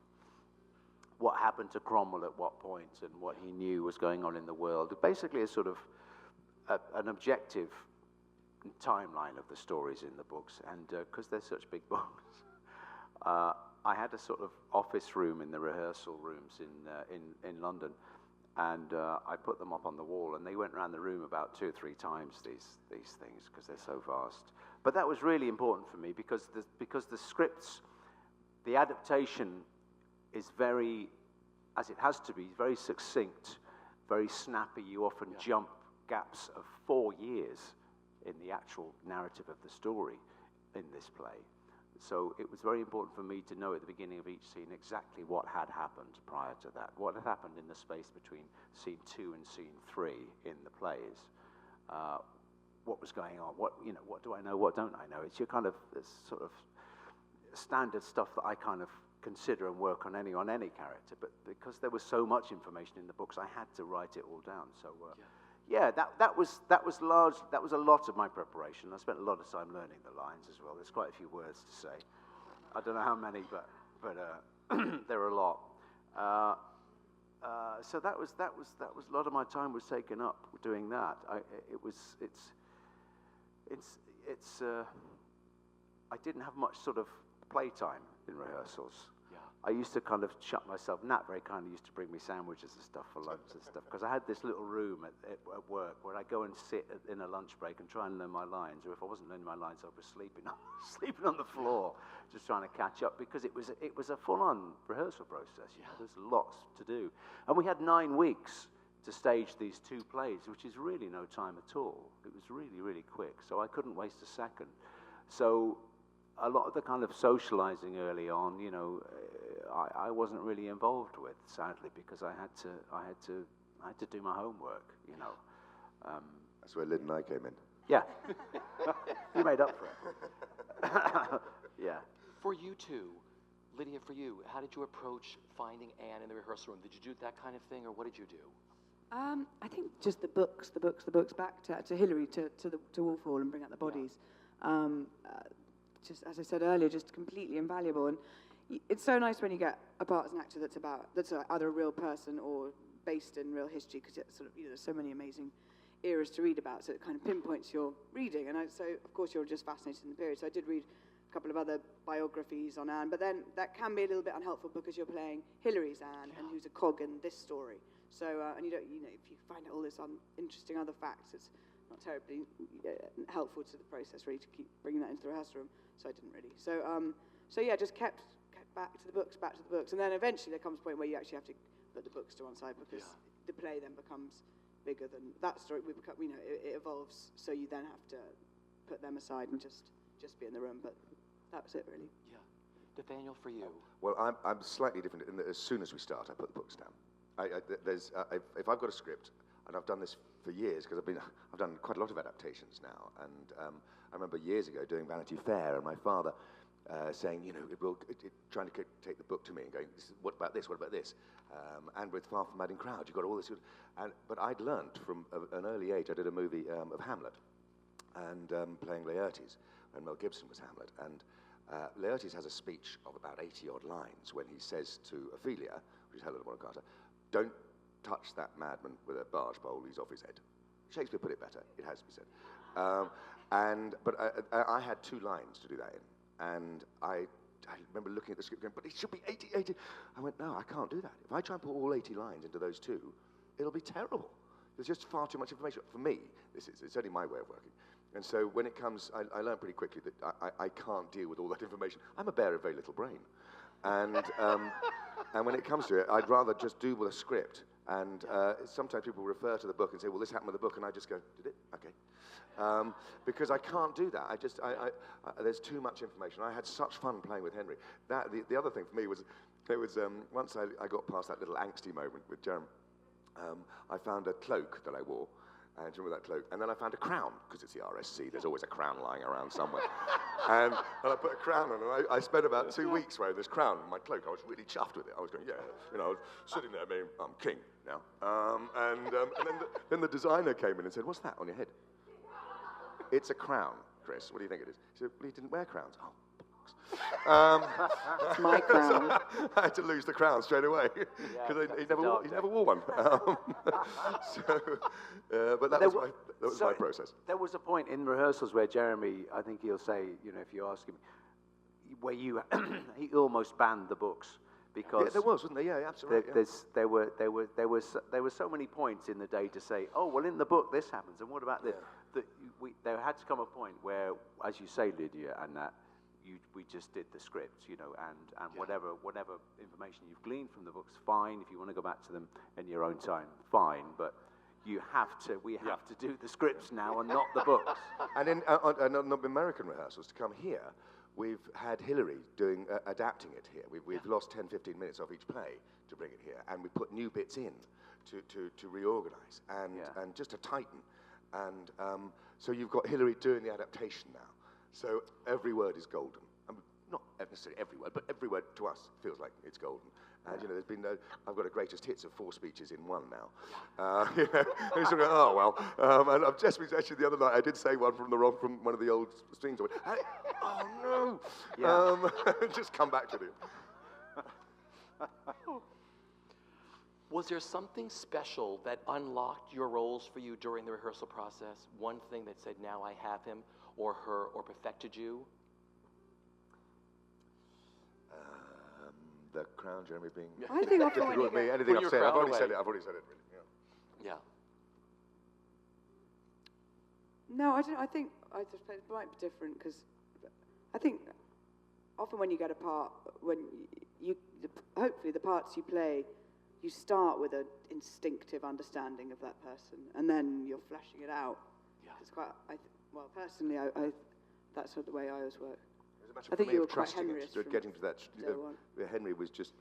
what happened to Cromwell at what point and what he knew was going on in the world. Basically, a sort of an objective timeline of the stories in the books. And because they're such big books, I had a sort of office room in the rehearsal rooms in London, and I put them up on the wall, and they went around the room about 2 or 3 times, these things, because they're so vast. But that was really important for me because the scripts, the adaptation is very, as it has to be, very succinct, very snappy. You often jump gaps of 4 years in the actual narrative of the story in this play. So it was very important for me to know at the beginning of each scene exactly what had happened prior to that, what had happened in the space between scene 2 and scene 3 in the plays. What was going on? What do I know? What don't I know? It's your kind of sort of standard stuff that I kind of consider and work on any character. But because there was so much information in the books, I had to write it all down. So that was a lot of my preparation. I spent a lot of time learning the lines as well. There's quite a few words to say. I don't know how many, but there are a lot. So that was a lot of my time was taken up doing that. I didn't have much sort of playtime in rehearsals. Yeah. I used to kind of shut myself. Nat very kindly used to bring me sandwiches and stuff for lunch and stuff, because I had this little room at work where I go and sit in a lunch break and try and learn my lines, or if I wasn't learning my lines, I was sleeping on the floor, just trying to catch up, because it was a full-on rehearsal process. You know, there's lots to do, and we had 9 weeks to stage these 2 plays, which is really no time at all. It was really, really quick, so I couldn't waste a second. So a lot of the kind of socializing early on, you know, I wasn't really involved with, sadly, because I had to do my homework, you know. That's where Lyd and I came in. Yeah, you made up for it. Yeah. For you two, Lydia, for you, how did you approach finding Anne in the rehearsal room? Did you do that kind of thing, or what did you do? I think just the books, back to Hilary, to Wolf Hall and bring out the bodies. Just as I said earlier, just completely invaluable. And it's so nice when you get a part as an actor that's either a real person or based in real history, because it's sort of, you know, there's so many amazing eras to read about, so it kind of pinpoints your reading. And so of course you're just fascinated in the period. So I did read a couple of other biographies on Anne, but then that can be a little bit unhelpful because you're playing Hilary's Anne, and who's a cog in this story. So, and you don't, you know, if you find out all this interesting other facts, it's not terribly helpful to the process, really, to keep bringing that into the rehearsal room. So I didn't really. So yeah, just kept back to the books, and then eventually there comes a point where you actually have to put the books to one side, because the play then becomes bigger than that story. We become, you know, it evolves. So you then have to put them aside and just be in the room. But that was it, really. Yeah, Nathaniel, for you. Well, I'm slightly different in that as soon as we start, I put the books down. If I've got a script, and I've done this for years, because I've done quite a lot of adaptations now, and I remember years ago doing Vanity Fair, and my father saying, you know, trying to take the book to me and going, what about this, what about this? And with Far From Madding Crowd, you've got all this. But I'd learned from an early age. I did a movie of Hamlet, and playing Laertes, when Mel Gibson was Hamlet. And Laertes has a speech of about 80-odd lines when he says to Ophelia, which is Helena Bonham Carter, don't touch that madman with a barge pole, he's off his head. Shakespeare put it better, it has to be said. But I had 2 lines to do that in. And I remember looking at the script going, but it should be 80. I went, no, I can't do that. If I try and put all 80 lines into those 2, it'll be terrible. There's just far too much information. For me, it's only my way of working. And so when it comes, I learned pretty quickly that I can't deal with all that information. I'm a bear of very little brain. And when it comes to it, I'd rather just do with a script. And sometimes people refer to the book and say, well, this happened with the book, and I just go, did it? Okay. Because I can't do that. There's too much information. I had such fun playing with Henry. The other thing for me was, once I got past that little angsty moment with Jeremy, I found a cloak that I wore. Do you remember that cloak? And then I found a crown, because it's the RSC, there's always a crown lying around somewhere. and I put a crown on, and I spent about 2 weeks wearing this crown on my cloak. I was really chuffed with it. I was going, yeah, you know, I was sitting there being, I'm king now. And then the designer came in and said, what's that on your head? It's a crown, Chris. What do you think it is? He said, well, he didn't wear crowns. Oh, It's my crown. So I had to lose the crown straight away, because he never wore one. But that was my process. There was a point in rehearsals where Jeremy, I think he'll say, you know, if you ask him, where he almost banned the books, because there was, wasn't there? Yeah, absolutely. There were so many points in the day to say, oh, well, in the book this happens, and what about this? That there had to come a point where, as you say, Lydia, and that. We just did the script, you know, and whatever information you've gleaned from the books, fine. If you want to go back to them in your own time, fine. But we have to do the scripts now and not the books. And in on the American rehearsals to come here, we've had Hilary adapting it here. We've lost 10, 15 minutes off each play to bring it here, and we put new bits in to reorganize and just to tighten. And so you've got Hilary doing the adaptation now. So every word is golden. I mean, not necessarily every word, but every word to us feels like it's golden. And, you know, there's been I've got a greatest hits of 4 speeches in one now. You know, and sort of, oh, well. And I've just actually the other night, I did say one from one of the old scenes. I went, hey, oh, no. Yeah. Just come back to it. Was there something special that unlocked your roles for you during the rehearsal process? One thing that said, now I have him, or her, or perfected you? The crown, Jeremy, being I think often when difficult with me. Anything I've said, I've already said it. Really. Yeah. No, I don't. I think it might be different, because I think often when you get a part, hopefully the parts you play, you start with an instinctive understanding of that person, and then you're fleshing it out. Yeah. It's quite. Well, personally, that's sort of the way I always work. As a matter I think for me you were of quite trusting Henryist it, from getting to that. day one. Henry was just,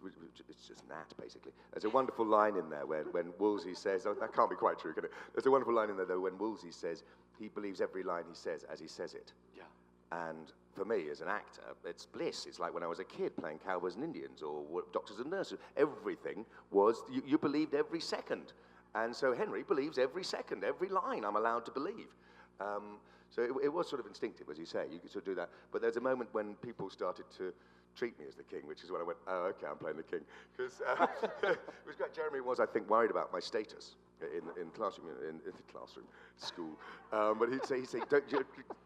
it's just Nat, basically. There's a wonderful line in there when Wolsey says, oh, that can't be quite true, can it? There's a wonderful line in there, though, when Wolsey says he believes every line he says as he says it. Yeah. And for me, as an actor, it's bliss. It's like when I was a kid playing Cowboys and Indians or Doctors and Nurses. Everything was, you believed every second. And so Henry believes every second, every line I'm allowed to believe. So it was sort of instinctive, as you say. You could sort of do that. But there's a moment when people started to treat me as the king, which is when I went, oh, okay, I'm playing the king. Because it was great. Jeremy was, I think, worried about my status in classroom, in the classroom, school. But he'd say,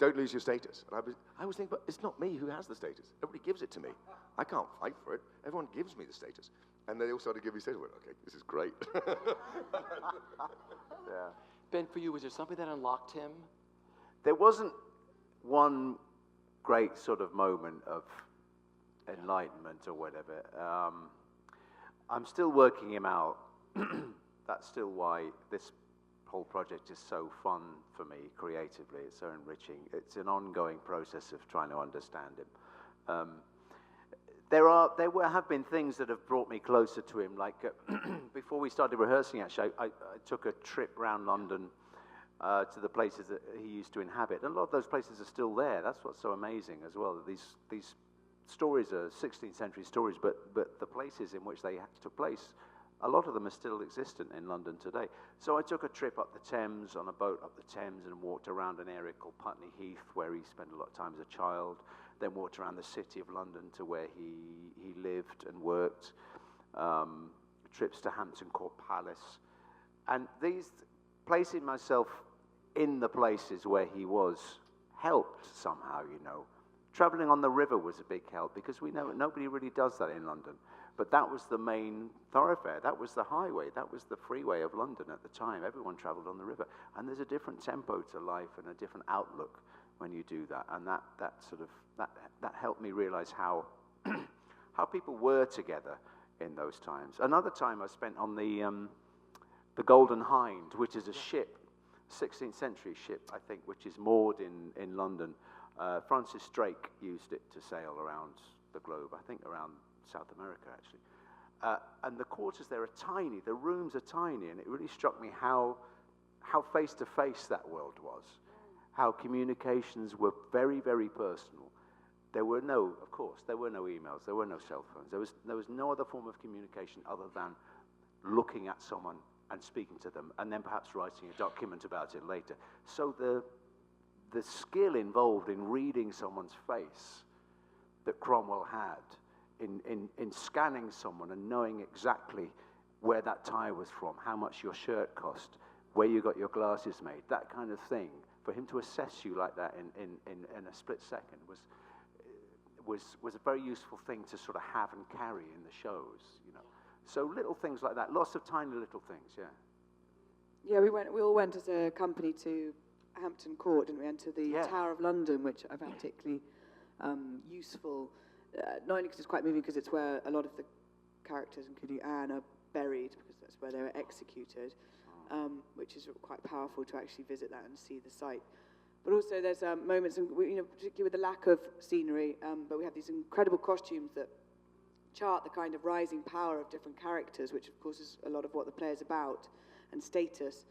don't lose your status. And I was thinking, but it's not me who has the status. Everybody gives it to me. I can't fight for it. Everyone gives me the status. And they all started giving me status. I went, okay, this is great. Yeah. Ben, for you, was there something that unlocked him? There wasn't one great sort of moment of enlightenment or whatever. I'm still working him out. That's still why this whole project is so fun for me creatively. It's so enriching. It's an ongoing process of trying to understand him. There have been things that have brought me closer to him. Like before we started rehearsing, actually, I took a trip around London to the places that he used to inhabit. And a lot of those places are still there. That's what's so amazing as well. That these stories are 16th century stories, but the places in which they took place, a lot of them are still existent in London today. So I took a trip up the Thames, on a boat up the Thames, and walked around an area called Putney Heath, where he spent a lot of time as a child, then walked around the city of London to where he lived and worked, trips to Hampton Court Palace. And these, placing myself in the places where he was, helped somehow, you know. Traveling on the river was a big help, because we know nobody really does that in London. But that was the main thoroughfare. That was the highway. That was the freeway of London at the time. Everyone traveled on the river. And there's a different tempo to life and a different outlook when you do that. And that helped me realize how people were together in those times. Another time I spent on the Golden Hind, which is a ship, 16th century ship, I think, which is moored in London. Francis Drake used it to sail around the globe, I think around South America, actually. And the quarters there are tiny, the rooms are tiny, and it really struck me how face-to-face that world was, how communications were very, very personal. There were no emails, there were no cell phones, there was no other form of communication other than looking at someone and speaking to them, and then perhaps writing a document about it later. So the skill involved in reading someone's face that Cromwell had, in scanning someone and knowing exactly where that tie was from, how much your shirt cost, where you got your glasses made, that kind of thing, for him to assess you like that in a split second was a very useful thing to sort of have and carry in the shows, you know. So little things like that, lots of tiny little things, yeah. Yeah, we all went as a company to Hampton Court, didn't we? And to the Tower of London, which I found particularly useful. Not only because it's quite moving, because it's where a lot of the characters, including Anne, are buried, because that's where they were executed, which is quite powerful to actually visit that and see the site. But also there's moments, particularly with the lack of scenery, but we have these incredible costumes that chart the kind of rising power of different characters, which of course is a lot of what the play is about, and status.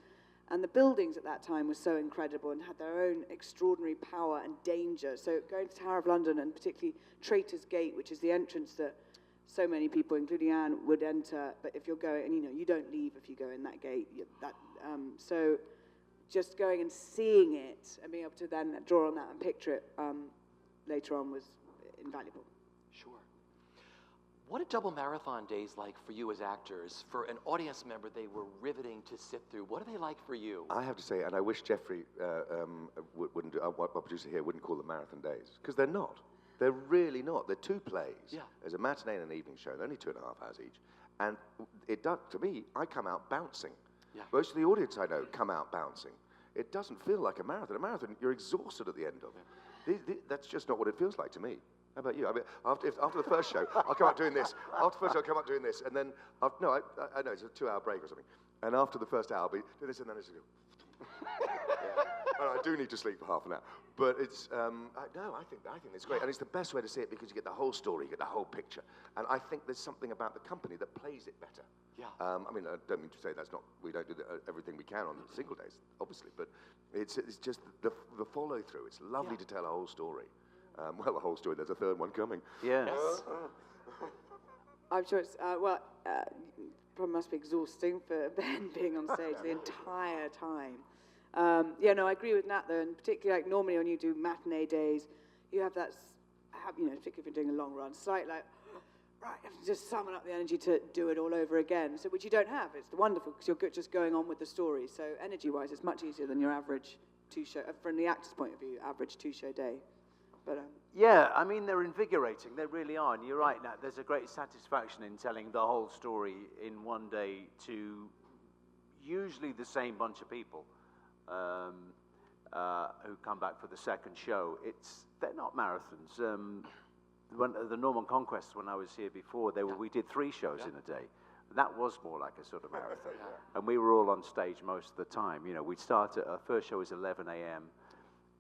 And the buildings at that time were so incredible and had their own extraordinary power and danger. So going to Tower of London, and particularly Traitor's Gate, which is the entrance that so many people, including Anne, would enter. But if you're going, and you don't leave if you go in that gate. So just going and seeing it and being able to then draw on that and picture it later on was invaluable. Sure. What are double marathon days like for you as actors? For an audience member, they were riveting to sit through. What are they like for you? I have to say, and I wish Jeffrey wouldn't, our producer here, wouldn't call them marathon days, because they're not. They're really not. They're two plays. Yeah. There's a matinee and an evening show. They're only 2.5 hours each. And it does, to me, I come out bouncing. Yeah. Most of the audience I know come out bouncing. It doesn't feel like a marathon. A marathon, you're exhausted at the end of it. That's just not what it feels like to me. How about you? I mean, after the first show, I'll come out doing this. After the first show, I'll come out doing this. And then, I know, it's a 2-hour break or something. And after the first hour, I'll be doing this, and then it's I do need to sleep for half an hour. But it's, no, I think it's great. And it's the best way to see it because you get the whole story, you get the whole picture. And I think there's something about the company that plays it better. Yeah. I mean, I don't mean to say we don't do everything we can on single days, obviously, but it's just the follow-through. It's lovely to tell a whole story. Well, the whole story, there's a third one coming. Yes. I'm sure it's, probably must be exhausting for Ben being on stage the entire time. I agree with Nat though, and particularly like normally when you do matinee days, you have that, particularly if you're doing a long run, slight like, right, you have to just summon up the energy to do it all over again, so which you don't have. It's wonderful because you're just going on with the story. So energy-wise, it's much easier than your average two-show, from the actor's point of view, average two-show day. But yeah, I mean, they're invigorating. They really are. And you're right, Nat. There's a great satisfaction in telling the whole story in one day to usually the same bunch of people who come back for the second show. They're not marathons. When the Norman Conquest, when I was here before, we did 3 shows in a day. That was more like a sort of marathon. And we were all on stage most of the time. We'd start our first show was 11 a.m.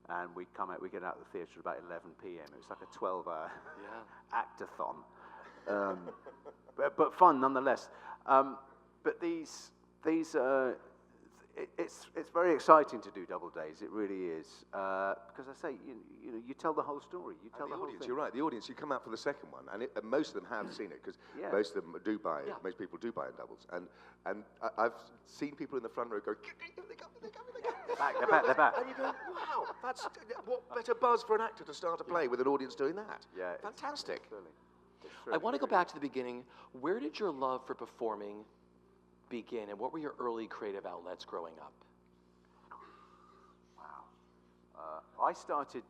and we get out of the theatre at about 11 p.m. It was like a 12-hour actathon, but fun nonetheless. But it's very exciting to do double days. It really is because I say you tell the whole story. You tell the whole audience. thing. You're right. The audience. You come out for the second one, and most of them have seen it because most of them do buy it. Most people do buy in doubles, and I've seen people in the front row go. They're back. And you go, wow, that's what better buzz for an actor to start a play with an audience doing that. Yeah, fantastic. I want to go back to the beginning. Where did your love for performing begin, and what were your early creative outlets growing up? Wow. I started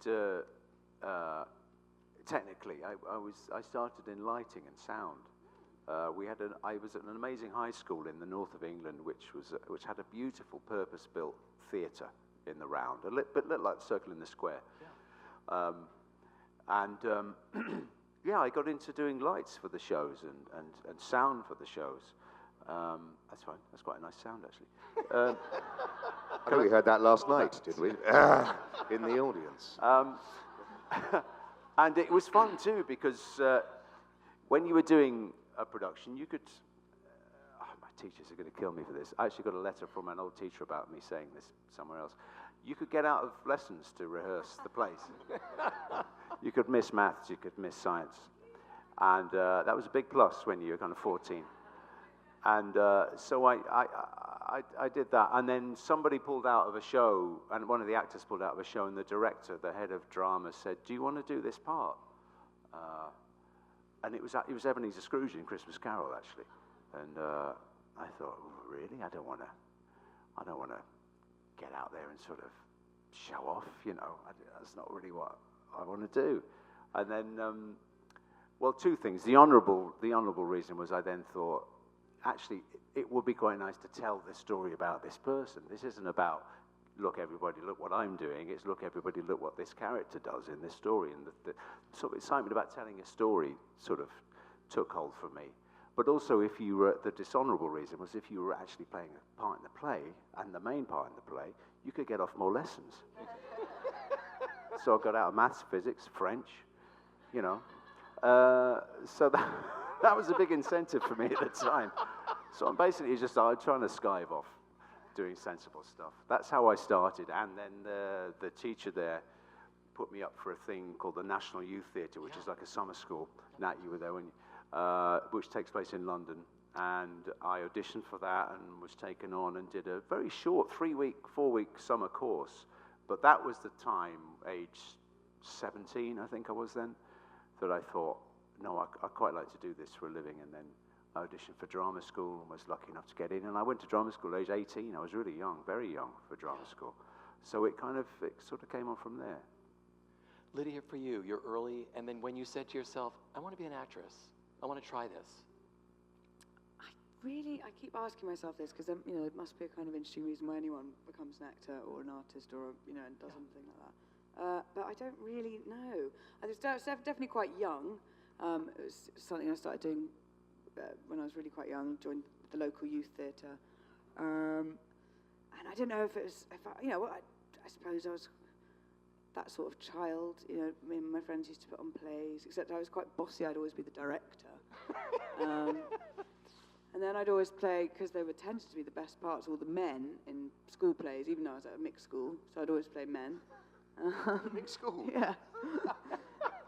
technically. I started in lighting and sound. I was at an amazing high school in the north of England, which had a beautiful purpose-built theatre in the round, a bit like the Circle in the Square. Yeah. I got into doing lights for the shows and sound for the shows. That's fine. That's quite a nice sound, actually. I think we heard that last night, did we? In the audience. And it was fun too because when you were doing a production, you could. My teachers are going to kill me for this. I actually got a letter from an old teacher about me saying this somewhere else. You could get out of lessons to rehearse the plays. You could miss maths, you could miss science, and that was a big plus when you were kind of 14. And so I did that, and then somebody pulled out of a show, and one of the actors pulled out of a show, and the director, the head of drama, said, "Do you want to do this part?" And it was Ebenezer Scrooge in Christmas Carol, actually. And I thought, really? I don't want to get out there and sort of show off, that's not really what I want to do. And then, two things. The honourable reason was I then thought, actually, it would be quite nice to tell this story about this person. This isn't about, look, everybody, look what I'm doing. It's, look, everybody, look what this character does in this story. And the sort of excitement about telling a story sort of took hold for me. But also, the dishonourable reason was if you were actually playing a part in the play, and the main part in the play, you could get off more lessons. So I got out of maths, physics, French, So that was a big incentive for me at the time. So I'm basically just trying to skive off doing sensible stuff. That's how I started. And then the teacher there put me up for a thing called the National Youth Theatre, which is like a summer school. Nat, you were there, which takes place in London. And I auditioned for that and was taken on and did a very short 4-week summer course. But that was the time, age 17, I think I was then, that I thought, no, I quite like to do this for a living. And then I auditioned for drama school and was lucky enough to get in. And I went to drama school at age 18. I was really young, very young for drama school. So it sort of came on from there. Lydia, for you, you're early, and then when you said to yourself, I want to be an actress, I want to try this. I keep asking myself this because it must be a kind of interesting reason why anyone becomes an actor or an artist or and does something like that. But I don't really know. I was definitely quite young. It was something I started doing when I was really quite young. Joined the local youth theatre, and I don't know if it was. I suppose I was that sort of child. You know, me and my friends used to put on plays, except I was quite bossy. I'd always be the director. And then I'd always play, because they were tended to be the best parts, all the men in school plays, even though I was at a mixed school, so I'd always play men. Mixed school? Yeah.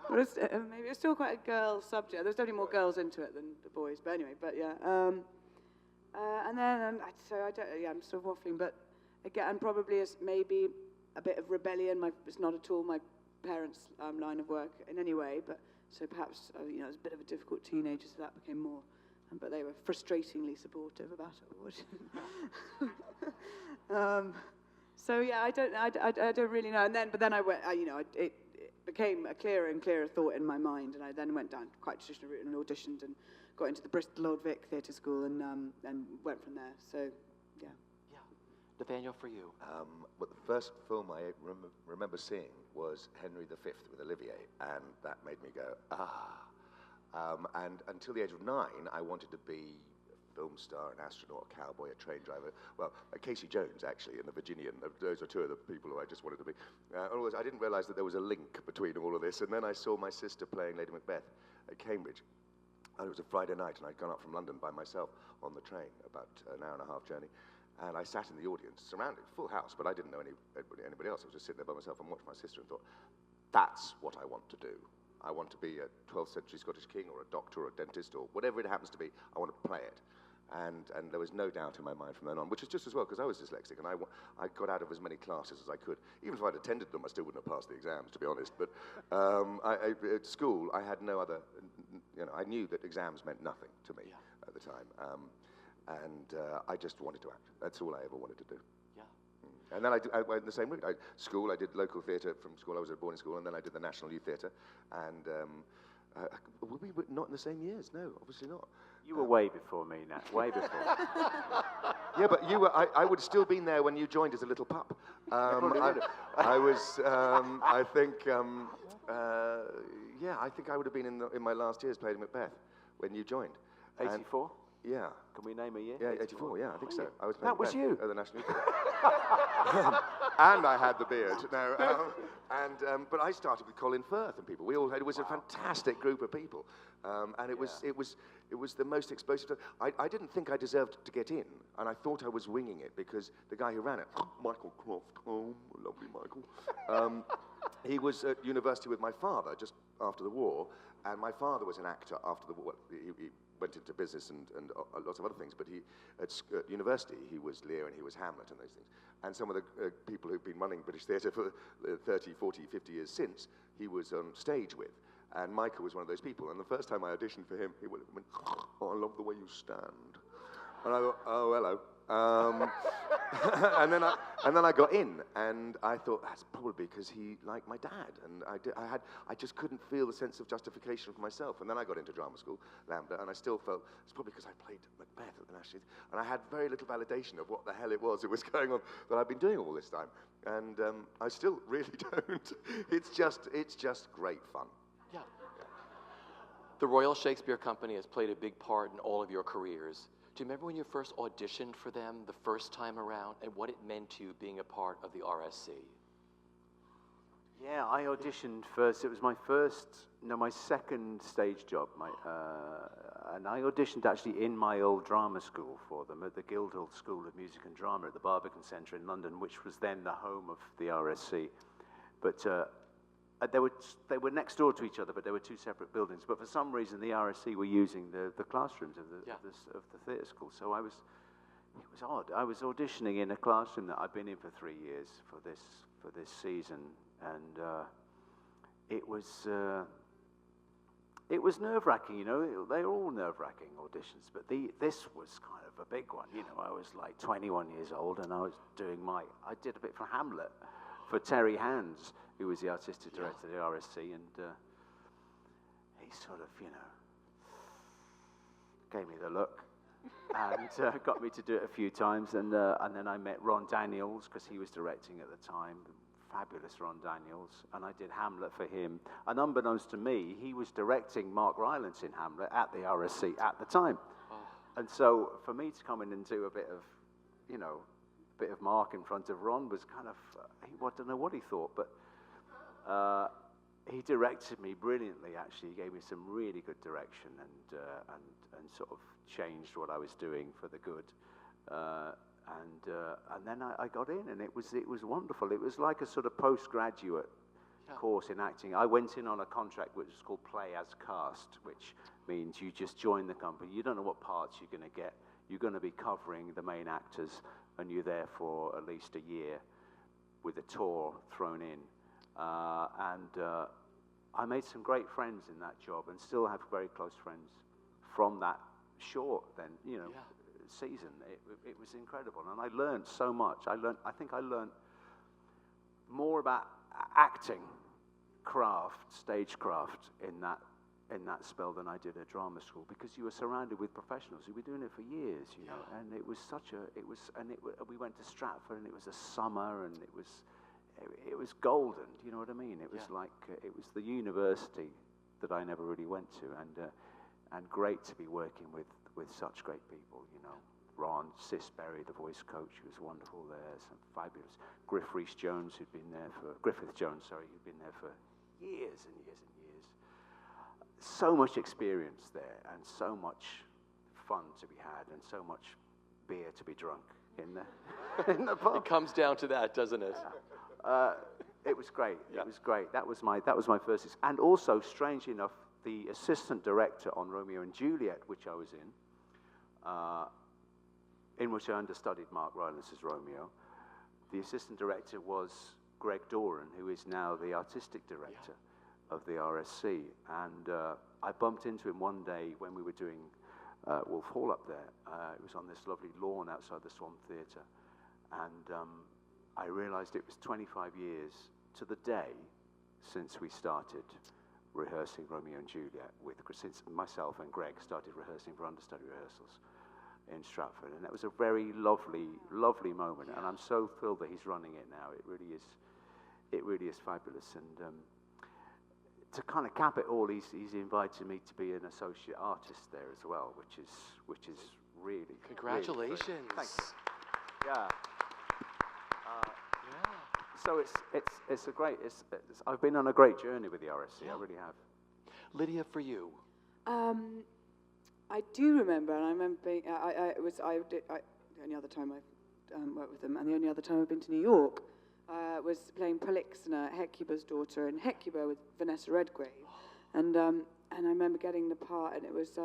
But maybe it was still quite a girl subject. There was definitely more girls into it than the boys, but anyway, but yeah. And then, so I don't, yeah, I'm sort of waffling, but again, probably as maybe a bit of rebellion. It's not at all my parents' line of work in any way, but so perhaps, you know, I was a bit of a difficult teenager, so that became more. But they were frustratingly supportive about it. So yeah, I don't really know. And then, but then I went, you know, it became a clearer and clearer thought in my mind, and I then went down quite traditional route and auditioned and got into the Bristol Old Vic Theatre School and went from there. So yeah. Yeah, Nathaniel, for you. But the first film I remember seeing was Henry V with Olivier, and that made me go, ah. And until the age of 9, I wanted to be a film star, an astronaut, a cowboy, a train driver. Well, Casey Jones, actually, in The Virginian. Those are two of the people who I just wanted to be. Otherwise, I didn't realize that there was a link between all of this. And then I saw my sister playing Lady Macbeth at Cambridge. And it was a Friday night, and I'd gone up from London by myself on the train, about an hour and a half journey. And I sat in the audience, surrounded, full house, but I didn't know anybody else. I was just sitting there by myself and watched my sister and thought, that's what I want to do. I want to be a 12th century Scottish king or a doctor or a dentist or whatever it happens to be. I want to play it. And there was no doubt in my mind from then on, which is just as well, because I was dyslexic, and I got out of as many classes as I could. Even if I'd attended them, I still wouldn't have passed the exams, to be honest. But at school, I had no other, you know, I knew that exams meant nothing to me at the time. I just wanted to act. That's all I ever wanted to do. And then I went the same route. School, I did local theatre from school. I was at boarding school, and then I did the National Youth Theatre. And we were not in the same years. No, obviously not. You were way before me, Nat. Way before. Yeah, but you were. I would have still been there when you joined as a little pup. I was. I think. Yeah, I think I would have been in my last years playing Macbeth when you joined. 84. Yeah. Can we name a year? Yeah, 84, yeah, I think so. I was that was you. At the National Theatre. And I had the beard. No, but I started with Colin Firth and people. It was a fantastic group of people. And it was the most explosive. I didn't think I deserved to get in, and I thought I was winging it because the guy who ran it, Michael Croft, lovely Michael, he was at university with my father just after the war, and my father was an actor after the war. He went into business and lots of other things, but at university he was Lear and he was Hamlet and those things. And some of the people who've been running British theatre for 30, 40, 50 years since, he was on stage with. And Michael was one of those people. And the first time I auditioned for him, he went, "Oh, I love the way you stand." And I thought, "Oh, hello." and then I got in, and I thought that's probably because he liked my dad, and I just couldn't feel the sense of justification for myself. And then I got into drama school, Lambda, and I still felt it's probably because I played Macbeth at the National Theatre, and I had very little validation of what the hell it was going on that I've been doing all this time, and I still really don't. It's just great fun. Yeah. The Royal Shakespeare Company has played a big part in all of your careers. Do you remember when you first auditioned for them the first time around and what it meant to you being a part of the RSC? Yeah, I auditioned first. It was my second stage job. And I auditioned actually in my old drama school for them at the Guildhall School of Music and Drama at the Barbican Centre in London, which was then the home of the RSC. But they were next door to each other, but they were two separate buildings. But for some reason, the RSC were using the classrooms of the theatre school. So it was odd. I was auditioning in a classroom that I'd been in for 3 years for this season, and it was nerve-wracking. You know, they were all nerve-wracking auditions, but this was kind of a big one. You know, I was like 21 years old, and I did a bit for Hamlet for Terry Hands, who was the artistic director of the RSC, and he sort of, you know, gave me the look and got me to do it a few times, and then I met Ron Daniels, because he was directing at the time, fabulous Ron Daniels, and I did Hamlet for him, and unbeknownst to me, he was directing Mark Rylance in Hamlet at the RSC at the time, and so for me to come in and do a bit bit of Mark in front of Ron was kind of, I don't know what he thought, but he directed me brilliantly, actually. He gave me some really good direction and sort of changed what I was doing for the good. And then I got in, and it was wonderful. It was like a sort of postgraduate course in acting. I went in on a contract which was called Play as Cast, which means you just join the company. You don't know what parts you're going to get. You're going to be covering the main actors, and you're there for at least a year with a tour thrown in. I made some great friends in that job, and still have very close friends from that short season. It was incredible, and I learned so much. I think I learned more about acting, craft, stagecraft in that spell than I did at drama school, because you were surrounded with professionals who were doing it for years, you know. And it was we went to Stratford, and it was a summer, and it was golden. Do you know what I mean? It was like it was the university that I never really went to, and great to be working with such great people, you know. Ron, Sis Berry, the voice coach, who was wonderful there, some fabulous. Griffith Jones, who'd been there for years and years and years. So much experience there, and so much fun to be had, and so much beer to be drunk in the pub. It comes down to that, doesn't it? It was great. Yeah. It was great. That was my first. And also, strangely enough, the assistant director on Romeo and Juliet, which I was in which I understudied Mark Rylance as Romeo, the assistant director was Greg Doran, who is now the artistic director of the RSC. And I bumped into him one day when we were doing Wolf Hall up there. It was on this lovely lawn outside the Swan Theatre. And I realized it was 25 years to the day since we started rehearsing Romeo and Juliet, since myself and Greg started rehearsing for understudy rehearsals in Stratford. And that was a very lovely, lovely moment. And I'm so thrilled that he's running it now. It really is fabulous. And to kind of cap it all, he's invited me to be an associate artist there as well, which is really Congratulations. Really thanks. Yeah. So it's a great. I've been on a great journey with the RSC. I really have. Lydia, for you. I do remember, and I remember being. The only other time I've worked with them, and the only other time I've been to New York was playing Polixena, Hecuba's daughter, in Hecuba with Vanessa Redgrave, and I remember getting the part, and it was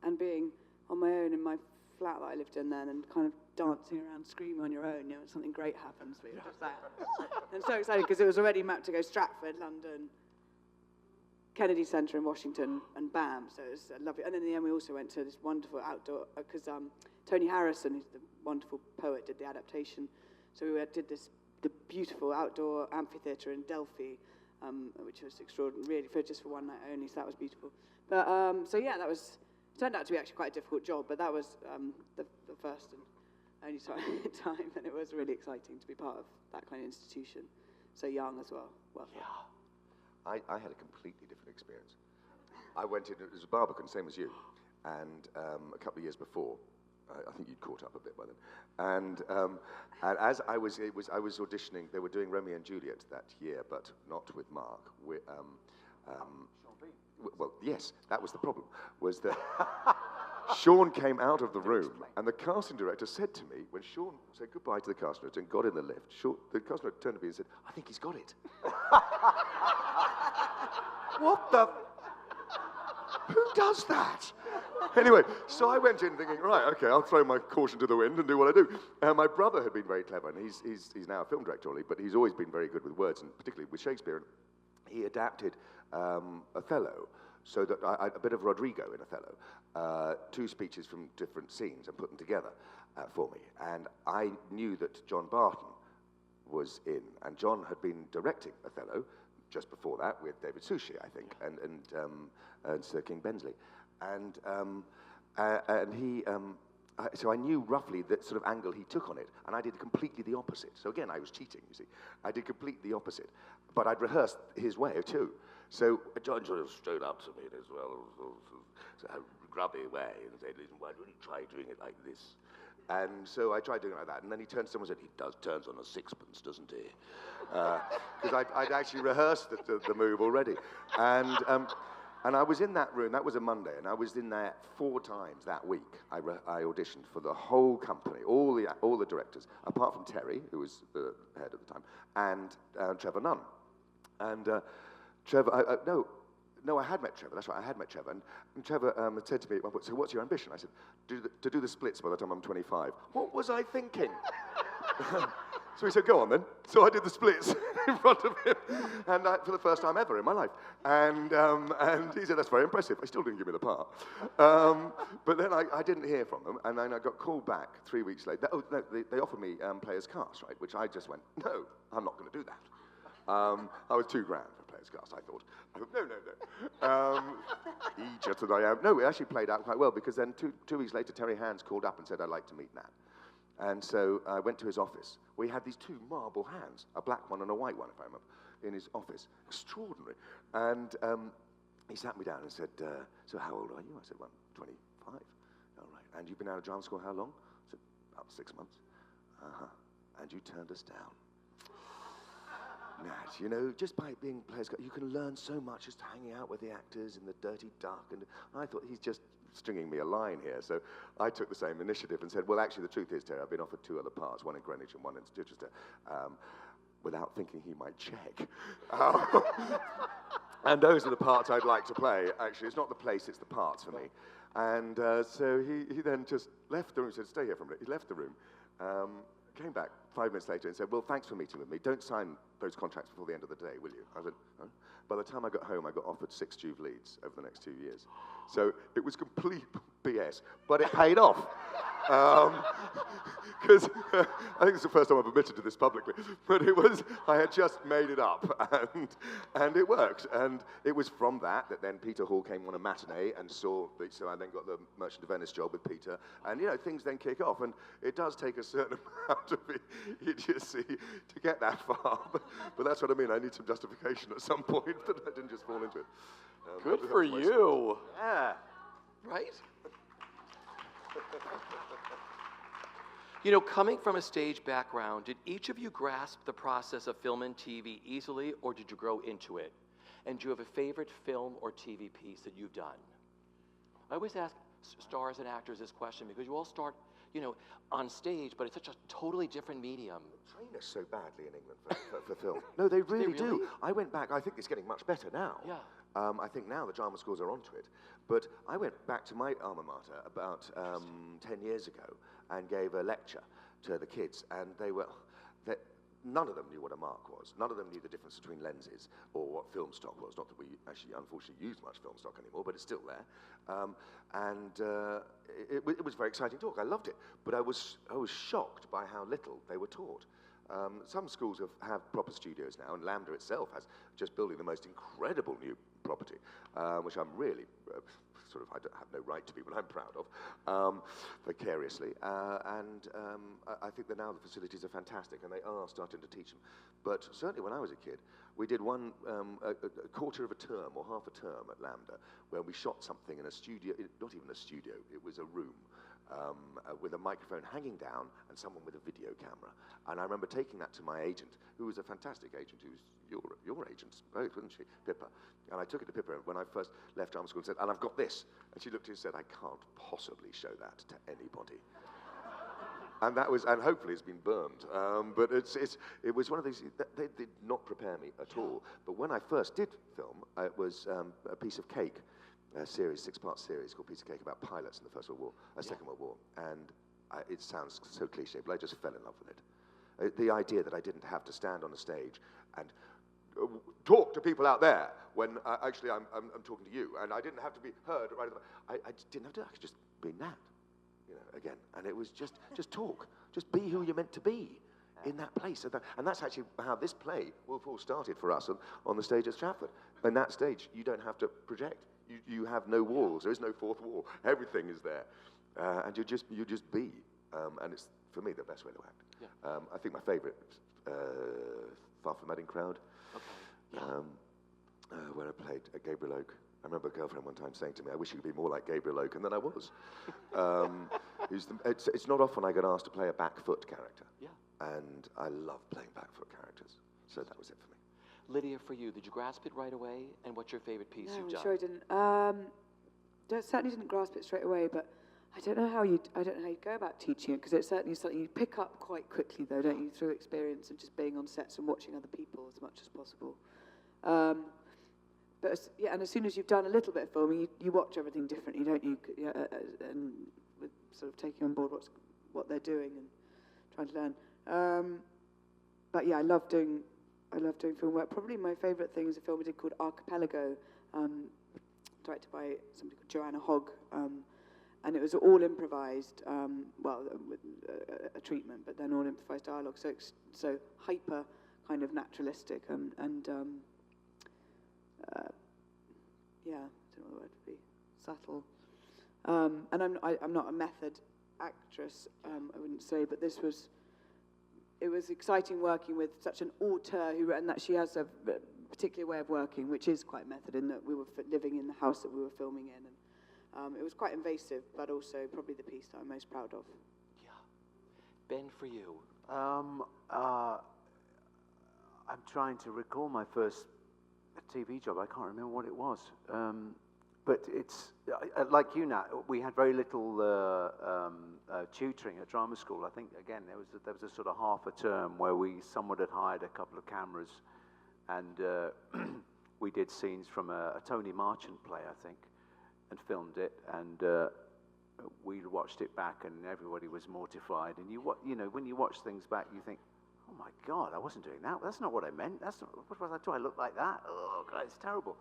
and being on my own in my flat that I lived in then, and kind of dancing around, screaming on your own, you know, something great happens, but you're just there. And so excited, because it was already mapped to go Stratford, London, Kennedy Centre in Washington, and bam, so it was lovely. And then in the end we also went to this wonderful outdoor, because Tony Harrison, who's the wonderful poet, did the adaptation, so we did the beautiful outdoor amphitheatre in Delphi, which was extraordinary, really, just for one night only, so that was beautiful. But, so yeah, that turned out to be actually quite a difficult job, but that was the first and only time, and it was really exciting to be part of that kind of institution. So young as well. I had a completely different experience. I went in as a Barbican, same as you, and a couple of years before, I think you'd caught up a bit by then. And as I was auditioning. They were doing Romeo and Juliet that year, but not with Mark. Well, yes, that was the problem. Was that Sean came out of the room, and the casting director said to me, when Sean said goodbye to the casting director and got in the lift, the casting director turned to me and said, "I think he's got it." What the? Who does that? Anyway, so I went in thinking, right, okay, I'll throw my caution to the wind and do what I do. My brother had been very clever, and he's now a film director, but he's always been very good with words, and particularly with Shakespeare. And he adapted Othello, so that a bit of Rodrigo in Othello, 2 speeches from different scenes, and put them together for me. And I knew that John Barton was in, and John had been directing Othello just before that with David Suchet, I think, and Sir King Bensley. And he, so I knew roughly the sort of angle he took on it, and I did completely the opposite. So again, I was cheating, you see. I did completely the opposite, but I'd rehearsed his way too. So John sort of strode up to me as well, a grubby way, and said, "Listen, why don't you try doing it like this?" And so I tried doing it like that, and then he turned to someone and said, "He turns on a sixpence, doesn't he?" Because I'd actually rehearsed the move already. And I was in that room, that was a Monday, and I was in there 4 times that week. I auditioned for the whole company, all the directors, apart from Terry, who was the head at the time, and Trevor Nunn. And Trevor, I had met Trevor, that's right, I had met Trevor. And Trevor had said to me, "So what's your ambition?" I said, to do the splits by the time I'm 25. What was I thinking? So he said, "Go on then." So I did the splits in front of him, and for the first time ever in my life. And he said, "That's very impressive." He still didn't give me the part. But then I didn't hear from them, and then I got called back 3 weeks later. Oh, no, they offered me players cast, right? Which I just went, "No, I'm not going to do that." I was $2,000 for players cast, I thought. No. Idiot that I am. No, it actually played out quite well, because then two weeks later, Terry Hands called up and said, "I'd like to meet Nat." And so I went to his office. We had these 2 marble hands, a black one and a white one, if I remember, in his office. Extraordinary. And he sat me down and said, "So how old are you?" I said, "Well, 25. "All right. And you've been out of drama school how long?" I said, "About 6 months." "Uh-huh. And you turned us down." Nat, you know, just by being players, you can learn so much just hanging out with the actors in the dirty dark. And I thought, he's just stringing me a line here. So I took the same initiative and said, "Well, actually, the truth is, Terry, I've been offered 2 other parts, one in Greenwich and one in Chichester," without thinking he might check. And those are the parts I'd like to play. Actually, it's not the place, it's the parts for me. And so he then just left the room, said, "Stay here for a minute." He left the room, came back 5 minutes later and said, "Well, thanks for meeting with me. Don't sign those contracts before the end of the day, will you?" I said, "Huh?" By the time I got home, I got offered 6 Juve leads over the next 2 years. So it was complete BS, but it paid off. Because I think it's the first time I've admitted to this publicly, but I had just made it up, and it worked. And it was from that then Peter Hall came on a matinee and so I then got the Merchant of Venice job with Peter, and things then kick off, and it does take a certain amount of idiocy to get that far, but that's what I mean, I need some justification at some point, that I didn't just fall into it. Good for you. Yeah. Right? Coming from a stage background, did each of you grasp the process of film and TV easily, or did you grow into it? And do you have a favorite film or TV piece that you've done? I always ask stars and actors this question because you all start, on stage, but it's such a totally different medium. They train us so badly in England for film. No, they really do. I went back, I think it's getting much better now. Yeah. I think now the drama schools are onto it. But I went back to my alma mater about 10 years ago and gave a lecture to the kids, and none of them knew what a mark was. None of them knew the difference between lenses or what film stock was. Not that we actually, unfortunately, use much film stock anymore, but it's still there. It was a very exciting talk. I loved it, but I was shocked by how little they were taught. Some schools have proper studios now, and Lambda itself has just building the most incredible new property, which I'm really I don't have no right to be, but I'm proud of, vicariously. I think that now the facilities are fantastic, and they are starting to teach them. But certainly when I was a kid, we did a quarter of a term or half a term at Lambda, where we shot something in a studio, not even a studio, it was a room, with a microphone hanging down and someone with a video camera. And I remember taking that to my agent, who was a fantastic agent, who's your agent, both, wasn't she, Pippa? And I took it to Pippa when I first left drama school and said, "And I've got this." And she looked at it and said, "I can't possibly show that to anybody." And hopefully it's been burned. But it was one of these, they did not prepare me at all. But when I first did film, it was a piece of cake, a series, 6-part series called Piece of Cake about pilots in the Second World War. And it sounds so cliche, but I just fell in love with it. The idea that I didn't have to stand on a stage and talk to people out there when actually I'm talking to you, and I didn't have to be heard right at the, I didn't have to, I could just be Nat, again. And it was just talk, just be who you're meant to be in that place. And that's actually how this play, Wolf Hall, started for us on the stage at Stratford. In that stage, you don't have to project. You have no walls. There is no fourth wall. Everything is there, and you just be. And it's, for me, the best way to act. Yeah. I think my favourite, Far From Reading Crowd. Okay. Yeah. where I played Gabriel Oak. I remember a girlfriend one time saying to me, I wish you could be more like Gabriel Oak, and then I was. It's not often I get asked to play a back foot character. Yeah. And I love playing back foot characters. So that was it for me. Lydia, for you, did you grasp it right away? And what's your favorite piece you've done? I'm sure I didn't. Certainly didn't grasp it straight away, but I don't know how you go about teaching it, because it's certainly something you pick up quite quickly, though, don't you, through experience and just being on sets and watching other people as much as possible. But and as soon as you've done a little bit of filming, you watch everything differently, don't you? And with sort of taking on board what they're doing and trying to learn. But yeah, I love doing film work. Probably my favourite thing is a film we did called Archipelago, directed by somebody called Joanna Hogg, and it was all improvised. With a treatment, but then all improvised dialogue. So hyper kind of naturalistic and I don't know what the word would be, subtle. And I'm not a method actress, I wouldn't say, but it was exciting working with such an auteur and that she has a particular way of working, which is quite method, in that we were living in the house that we were filming in, and it was quite invasive, but also probably the piece that I'm most proud of. Yeah. Ben, for you? I'm trying to recall my first TV job. I can't remember what it was. But it's, like you, Nat, we had very little tutoring at drama school. I think, again, there was a sort of half a term where someone had hired a couple of cameras, and we did scenes from a Tony Marchant play, I think, and filmed it, and we watched it back, and everybody was mortified. And you know, when you watch things back, you think, oh my God, I wasn't doing that. That's not what I meant. What was I doing? I look like that? Oh God, it's terrible.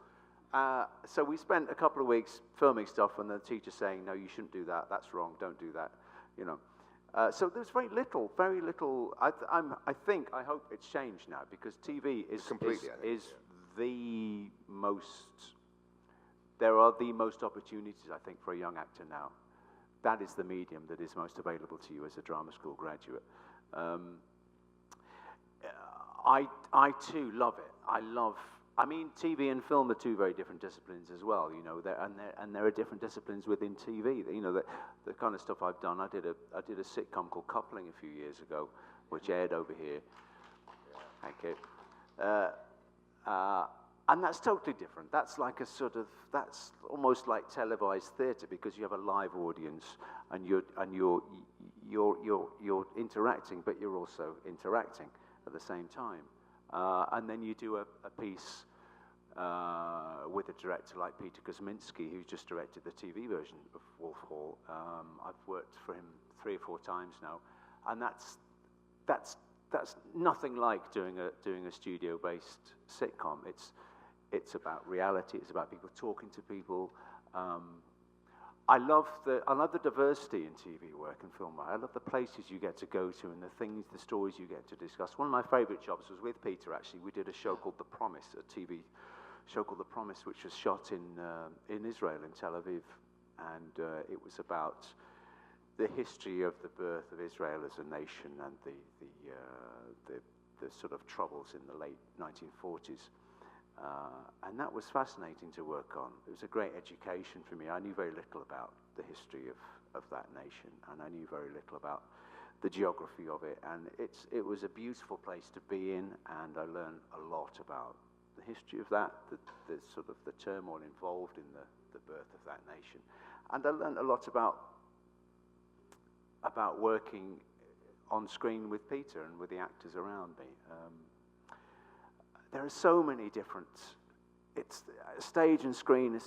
So we spent a couple of weeks filming stuff, and the teacher saying, no, you shouldn't do that. That's wrong. Don't do that. You know. So there's very little. I hope it's changed now, because TV is the most. There are the most opportunities, I think, for a young actor now. That is the medium that is most available to you as a drama school graduate. I too love it. I mean, TV and film are two very different disciplines as well, you know. There are different disciplines within TV. You know, the kind of stuff I've done. I did a sitcom called Coupling a few years ago, which aired over here. Thank you. And that's totally different. That's like that's almost like televised theatre, because you have a live audience, and you're interacting, but you're also interacting at the same time. And then you do a piece with a director like Peter Kosminski, who's just directed the TV version of Wolf Hall. I've worked for him 3 or 4 times now, and that's nothing like doing a studio-based sitcom. It's about reality. It's about people talking to people. I love the diversity in TV work and film work. I love the places you get to go to and the stories you get to discuss. One of my favourite jobs was with Peter, actually. We did a show called The Promise, a TV show called The Promise, which was shot in Israel, in Tel Aviv. And it was about the history of the birth of Israel as a nation and the sort of troubles in the late 1940s. And that was fascinating to work on. It was a great education for me. I knew very little about the history of that nation, and I knew very little about the geography of it. And it was a beautiful place to be in, and I learned a lot about the history of that, the sort of the turmoil involved in the birth of that nation. And I learned a lot about working on screen with Peter and with the actors around me. There are so many different. It's stage and screen.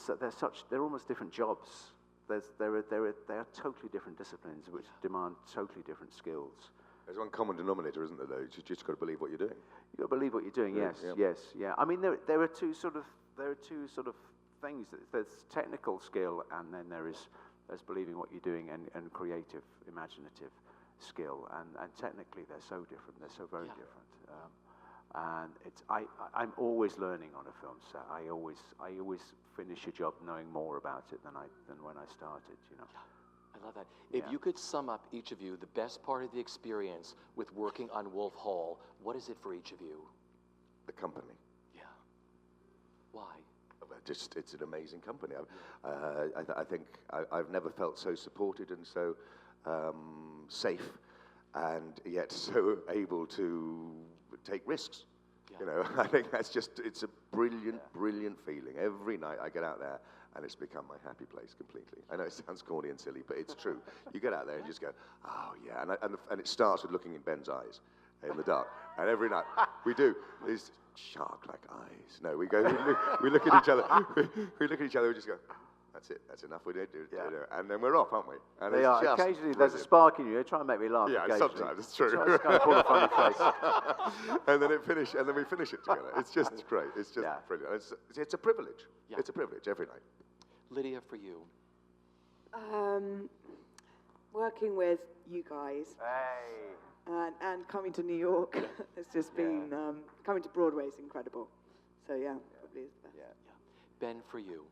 They're almost different jobs. They are totally different disciplines which demand totally different skills. There's one common denominator, isn't there? Though you just got to believe what you're doing. You got to believe what you're doing. Yes, yeah. yes, yeah. I mean, there are two sort of things. There's technical skill, and then there's believing what you're doing, and creative, imaginative skill. And technically, they're so different. They're so very different. And I'm always learning on a film set. I always finish a job knowing more about it than when I started. You know. I love that. If you could sum up, each of you, the best part of the experience with working on Wolf Hall, what is it for each of you? The company. Yeah. Why? Just, it's an amazing company. I think I've never felt so supported and so safe, and yet so able to take risks. Yeah. You know, I think it's a brilliant, brilliant feeling. Every night I get out there, and it's become my happy place completely. I know it sounds corny and silly, but it's true. You get out there and you just go, oh yeah, and it starts with looking in Ben's eyes in the dark, and every night we do these shark-like eyes. No, we go, we look at each other, we look at each other, we just go, that's it, that's enough, we did do, and then we're off, aren't we? And They are. Occasionally there's a spark in you. They try and make me laugh. Yeah, sometimes it's true. Try to kind of pull a funny face. and then we finish it together. It's just great. It's just brilliant. It's a privilege. Yeah. It's a privilege every night. Lydia, for you. Working with you guys. Hey. And coming to New York has just been, coming to Broadway is incredible. So yeah, probably is the best. Yeah. Ben, for you.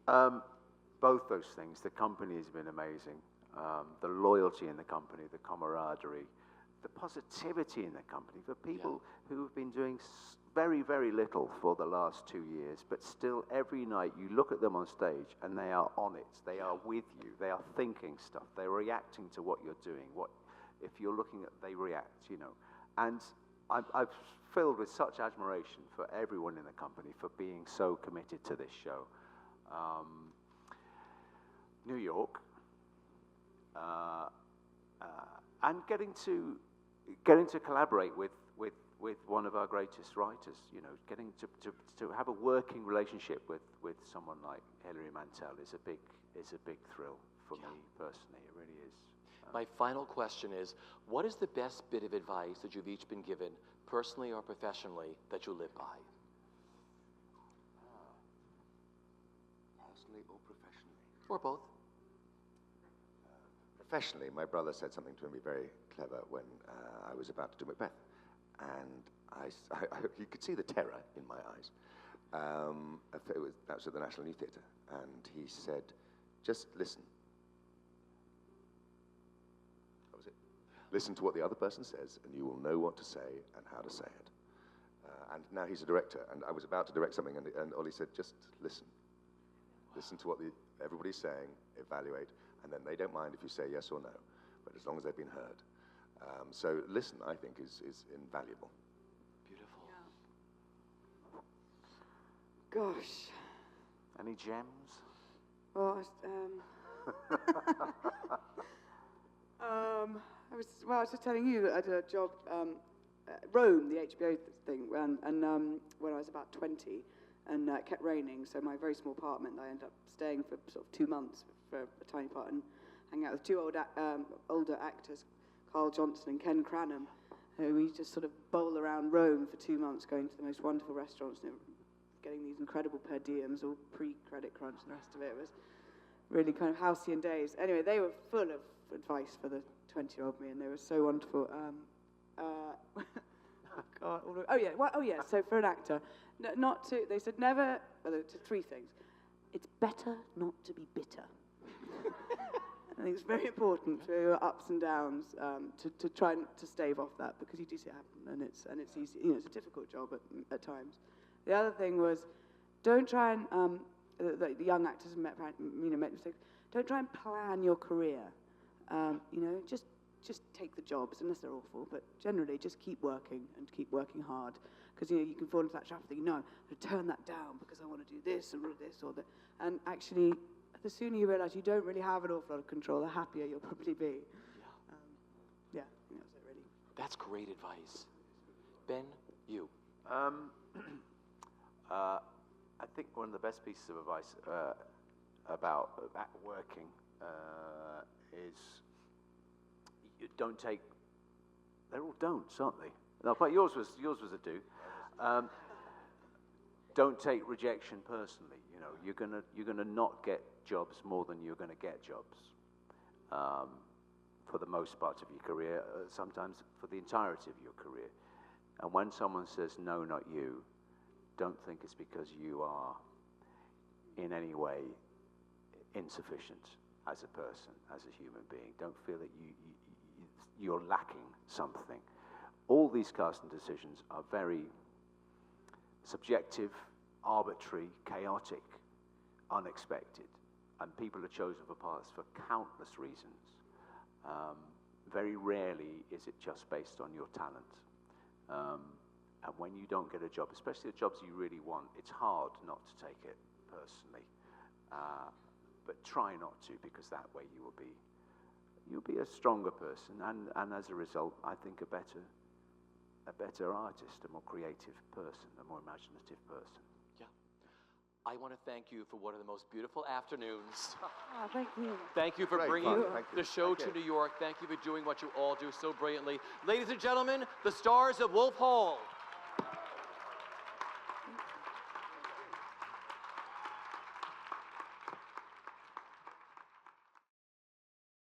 Both those things. The company has been amazing. The loyalty in the company, the camaraderie, the positivity in the company for people who have been doing very, very little for the last 2 years, but still every night you look at them on stage and they are on it. They are with you. They are thinking stuff. They're reacting to what you're doing. If you're looking at, they react, you know. And I'm filled with such admiration for everyone in the company for being so committed to this show. New York, and getting to collaborate with one of our greatest writers, you know, getting to have a working relationship with someone like Hilary Mantel is a big thrill for me personally. It really is. My final question is, what is the best bit of advice that you've each been given, personally or professionally, that you live by? Personally or professionally? Or both. Professionally, my brother said something to me very clever when I was about to do Macbeth, and you could see the terror in my eyes. That was at the National New Theatre, and he said, "Just listen." That was it. Listen to what the other person says, and you will know what to say and how to say it. And now he's a director, and I was about to direct something, and Ollie said, "Just listen. Listen to what everybody's saying, evaluate, and then they don't mind if you say yes or no, but as long as they've been heard." So listen, I think, is invaluable. Beautiful. Yeah. Gosh. Any gems? Well, I was just telling you that I did a job, Rome, the HBO thing, and when I was about 20, and it kept raining, so my very small apartment, I ended up staying for sort of 2 months for a tiny part and hanging out with two older actors, Carl Johnson and Ken Cranham, who we just sort of bowl around Rome for 2 months, going to the most wonderful restaurants and getting these incredible per diems, all pre-credit crunch and the rest of it. It was really kind of halcyon days. Anyway, they were full of advice for the 20-year-old me, and they were so wonderful. So for an actor, they said never, to 3 things. It's better not to be bitter. I think it's very important through your ups and downs to try to stave off that, because you do see it happen, and it's easy. You know, it's a difficult job at times. The other thing was, don't try and the young actors make mistakes. Don't try and plan your career. Just take the jobs, unless they're awful. But generally, just keep working and keep working hard, because you can fall into that trap of thinking, no, I'm going to turn that down because I want to do this or this or that. And actually, the sooner you realise you don't really have an awful lot of control, the happier you'll probably be. I think that's it, really. That's great advice. Ben, you. I think one of the best pieces of advice about working is you don't take. They're all don'ts, aren't they? No, but yours was a do. Don't take rejection personally. You know, you're gonna not get jobs more than you're gonna get jobs. For the most part of your career, sometimes for the entirety of your career. And when someone says no, not you, don't think it's because you are in any way insufficient as a person, as a human being. Don't feel that you're lacking something. All these casting decisions are very subjective, arbitrary, chaotic, unexpected, and people are chosen for parts for countless reasons. Very rarely is it just based on your talent. And when you don't get a job, especially the jobs you really want, it's hard not to take it personally. But try not to, because that way you'll be a stronger person, and as a result, I think a better artist, a more creative person, a more imaginative person. Yeah. I want to thank you for one of the most beautiful afternoons. Oh, thank you. Thank you for Great bringing fun. Thank you. the show to New York. Thank you for doing what you all do so brilliantly. Ladies and gentlemen, the stars of Wolf Hall.